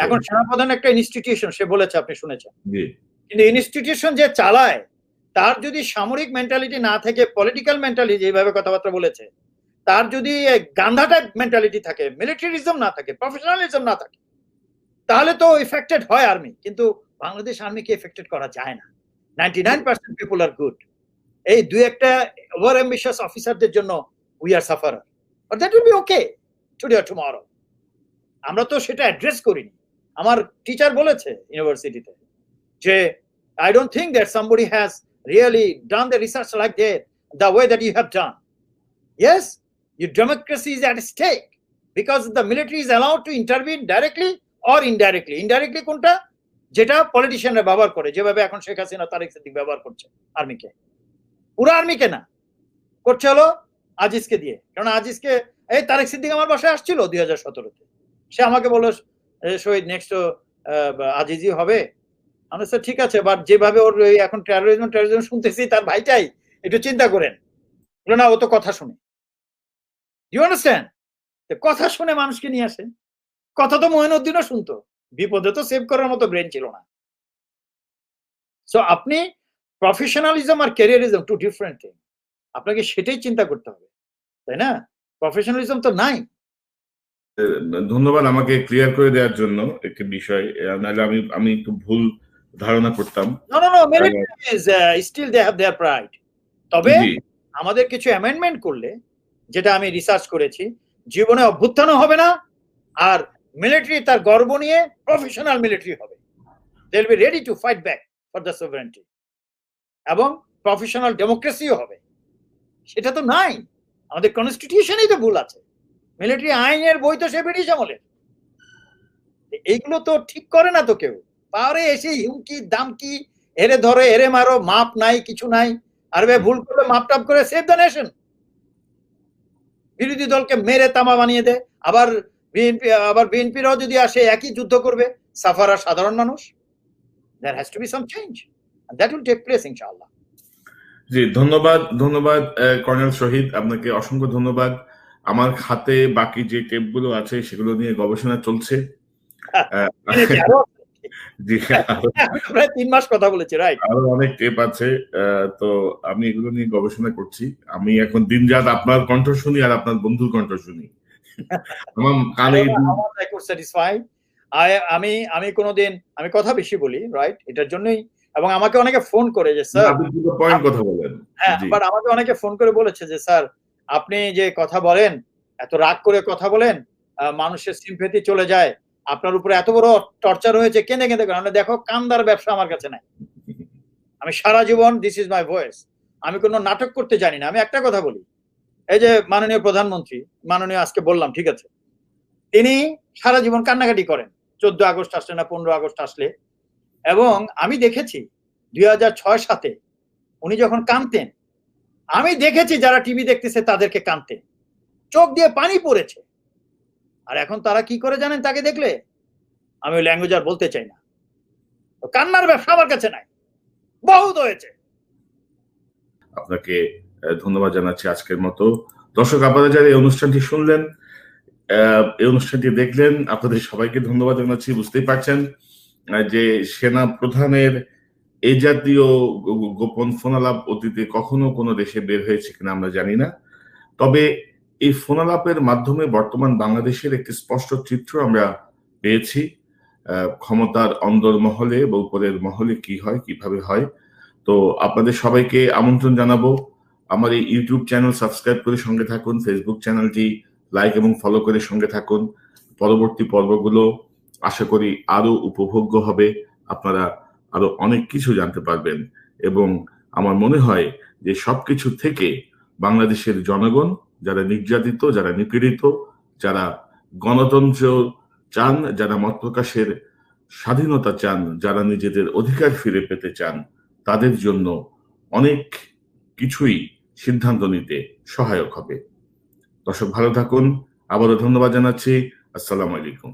এখন সেনাপ্রধান একটা ইনস্টিটিউশন, সে বলেছে, আপনি শুনেছেন, কিন্তু ইনস্টিটিউশন যে চালায় তার যদি সামরিক মেন্টালিটি না থেকে পলিটিক্যাল মেন্টালিটি, যেভাবে কথাবার্তা বলেছে, তার যদি গান্ধা টাইপ মেন্টালিটি থাকে, মিলিটারিজম না থাকে, প্রফেশনালিজম না থাকে, তাহলে তো এফেক্টেড হয় আর্মি। কিন্তু বাংলাদেশ আর্মিকে এফেক্টেড করা যায় না। 99% পিপল আর গুড। এই দুই একটা ওভার অ্যাম্বিশিয়াস অফিসারদের জন্য we are sufferer, but that will be okay today or tomorrow. আমরা তো সেটা অ্যাড্রেস করিনি। আমার টিচার বলেছে ইউনিভার্সিটিতে যে I don't think that somebody has really done the research like that, the way that you have done. Yes, your democracy is at stake because the military is allowed to intervene directly or indirectly. Indirectly কোনটা? যেটা পলিটিশিয়ানরা ব্যবহার করে, যেভাবে এখন শেখ হাসিনা তারেক সিদ্দিক ব্যবহার করছে আর্মিকে। পুরো আর্মিকে না, করছে হলো আজিজকে দিয়ে। কারণ আজিজকে, এই তারেক সিদ্দিক আমার বাসায় আসছিল 2017-তে, সে আমাকে বলল শহীদ নেক্সট আজিজই হবে। আমি স্যার ঠিক আছে, বাট যেভাবে ওর এখন টেরোরিজম শুনতেছি, তার ভাইটাই, একটু চিন্তা করেন। বলে না, ও তো কথা শুনে। You understand? কথা শুনে মানুষকে নিয়ে আসে। কথা তো মঈনুদ্দিনও শুনতো, বিপদে তো সেভ করার মতো ব্রেন ছিল না। সো আপনি প্রফেশনালিজম আর ক্যারিয়ারিজম টু ডিফারেন্ট থিং, আপনাকে সেটাই চিন্তা করতে হবে, তাই না? প্রফেশনালিজম তো নাই। ধন্যবাদ আমাকে ক্লিয়ার করে দেওয়ার জন্য একটি বিষয়, নাহলে আমি একটু ভুল ধারণা করতাম। No, military is still they have their pride. তবে আমাদের কিছু অ্যামেন্ডমেন্ট করলে, যেটা আমি রিসার্চ করেছি, জীবনে অভ্যুত্থানও হবে না, আর মিলিটারি তার গর্ব নিয়ে প্রফেশনাল মিলিটারি হবে। They will be ready to fight back for the sovereignty, এবং প্রফেশনাল ডেমোক্রেসিও হবে। সেটা তো নাই, আমাদের কনস্টিটিউশনেই তো ভুল আছে। মিলিটারি আইনের বই তো সে ব্রিটিশ আমলের। এইগুলো তো ঠিক করে না তো কেউ। পাওয়ারে এসে হুমকি দামকি, এরে ধরে এরে মারো, মাপ নাই, কিছু নাই। আর ভুল করলে মাপ টাপ করে সেভ দ্য নেশন। বিরোধী দলকে মেরে তামা বানিয়ে দেয়। আবার বিএনপিরাও যদি আসে একই যুদ্ধ করবে, সাফারা সাধারণ মানুষ। There has to be some change, and that will take place ইনশাআল্লাহ। জি, ধন্যবাদ কর্নেল শহীদ, আপনাকে অসংখ্য ধন্যবাদ। আমার হাতে বাকি যে টেপগুলো আছে সেগুলো নিয়ে গবেষণা চলছে। প্রায় 3 মাস কথা বলেছি, রাইট? আরো অনেক টেপ আছে, তো আমি এগুলো নিয়ে গবেষণা করছি। আমি এখন দিনরাত আপনার কণ্ঠ শুনি আর আপনার বন্ধুর কণ্ঠ শুনি। আমার কানে আমি কোনোদিন আমি কথা বেশি বলি, রাইট? এটার জন্যই, এবং আমাকে অনেকে ফোন করে যে স্যার আপনি দুটো পয়েন্ট কথা বলেন। হ্যাঁ, বাট আমাকে অনেকে ফোন করে বলেছে যে স্যার আপনি যে কথা বলেন, এত রাগ করে কথা বলেন, মানুষের সিম্পেথি চলে যায়, আপনার উপরে এত বড় টর্চার হয়েছে, কেঁদে কেঁদে করে। দেখো, কান্দার ব্যবসা আমার কাছে নাই। আমি সারা জীবন দিস ইজ মাই ভয়েস। আমি কোনো নাটক করতে জানি না। আমি একটা কথা বলি, এই যে মাননীয় প্রধানমন্ত্রী, মাননীয় আজকে বললাম, ঠিক আছে, তিনি সারা জীবন কান্নাকাটি করেন 14 আগস্ট আসলে না 15 আগস্ট আসলে। এবং আমি দেখেছি 2006-07 উনি যখন কাঁদতেন, আমি দেখেছি যারা টিভি দেখতেছে তাদেরকে কাঁদতে, চোখ দিয়ে পানি পড়েছে। আর এখন তারা কি করে জানেন? তাকে দেখলে আমি ওই ল্যাঙ্গুয়েজ আর বলতে চাই না। কান্নার ব্যবসা আমার কাছে নাই, বহুত হয়েছে। আপনাকে ধন্যবাদ জানাচ্ছি আজকের মতো। দর্শক, আপনারা যারা এই অনুষ্ঠানটি শুনলেন, এই অনুষ্ঠানটি দেখলেন, আপনাদের সবাইকে ধন্যবাদ জানাচ্ছি। বুঝতেই পারছেন যে সেনা প্রধানের এই জাতীয় গোপন ফোনালাপ অতীতে কখনো কোনো দেশে বের হয়েছে কিনা আমরা জানি না। তবে এই ফোনালাপের মাধ্যমে বর্তমান বাংলাদেশের একটি স্পষ্ট চিত্র আমরা পেয়েছি। ক্ষমতার অন্দরমহলে বা উপরের মহলে কি হয়, কিভাবে হয়। তো আপনাদের সবাইকে আমন্ত্রণ জানাবো, আমার এই ইউটিউব চ্যানেল সাবস্ক্রাইব করে সঙ্গে থাকুন, ফেসবুক চ্যানেলটি লাইক এবং ফলো করে সঙ্গে থাকুন। পরবর্তী পর্বগুলো আশা করি আরো উপভোগ্য হবে, আপনারা আরো অনেক কিছু জানতে পারবেন। এবং আমার মনে হয় যে সবকিছু থেকে বাংলাদেশের জনগণ, যারা নির্যাতিত, যারা নিপীড়িত, যারা গণতন্ত্র চান, যারা মত প্রকাশের স্বাধীনতা চান, যারা নিজেদের অধিকার ফিরে পেতে চান, তাদের জন্য অনেক কিছুই সিদ্ধান্ত নিতে সহায়ক হবে। দর্শক, ভালো থাকুন। আবারও ধন্যবাদ জানাচ্ছি। আসসালামু আলাইকুম।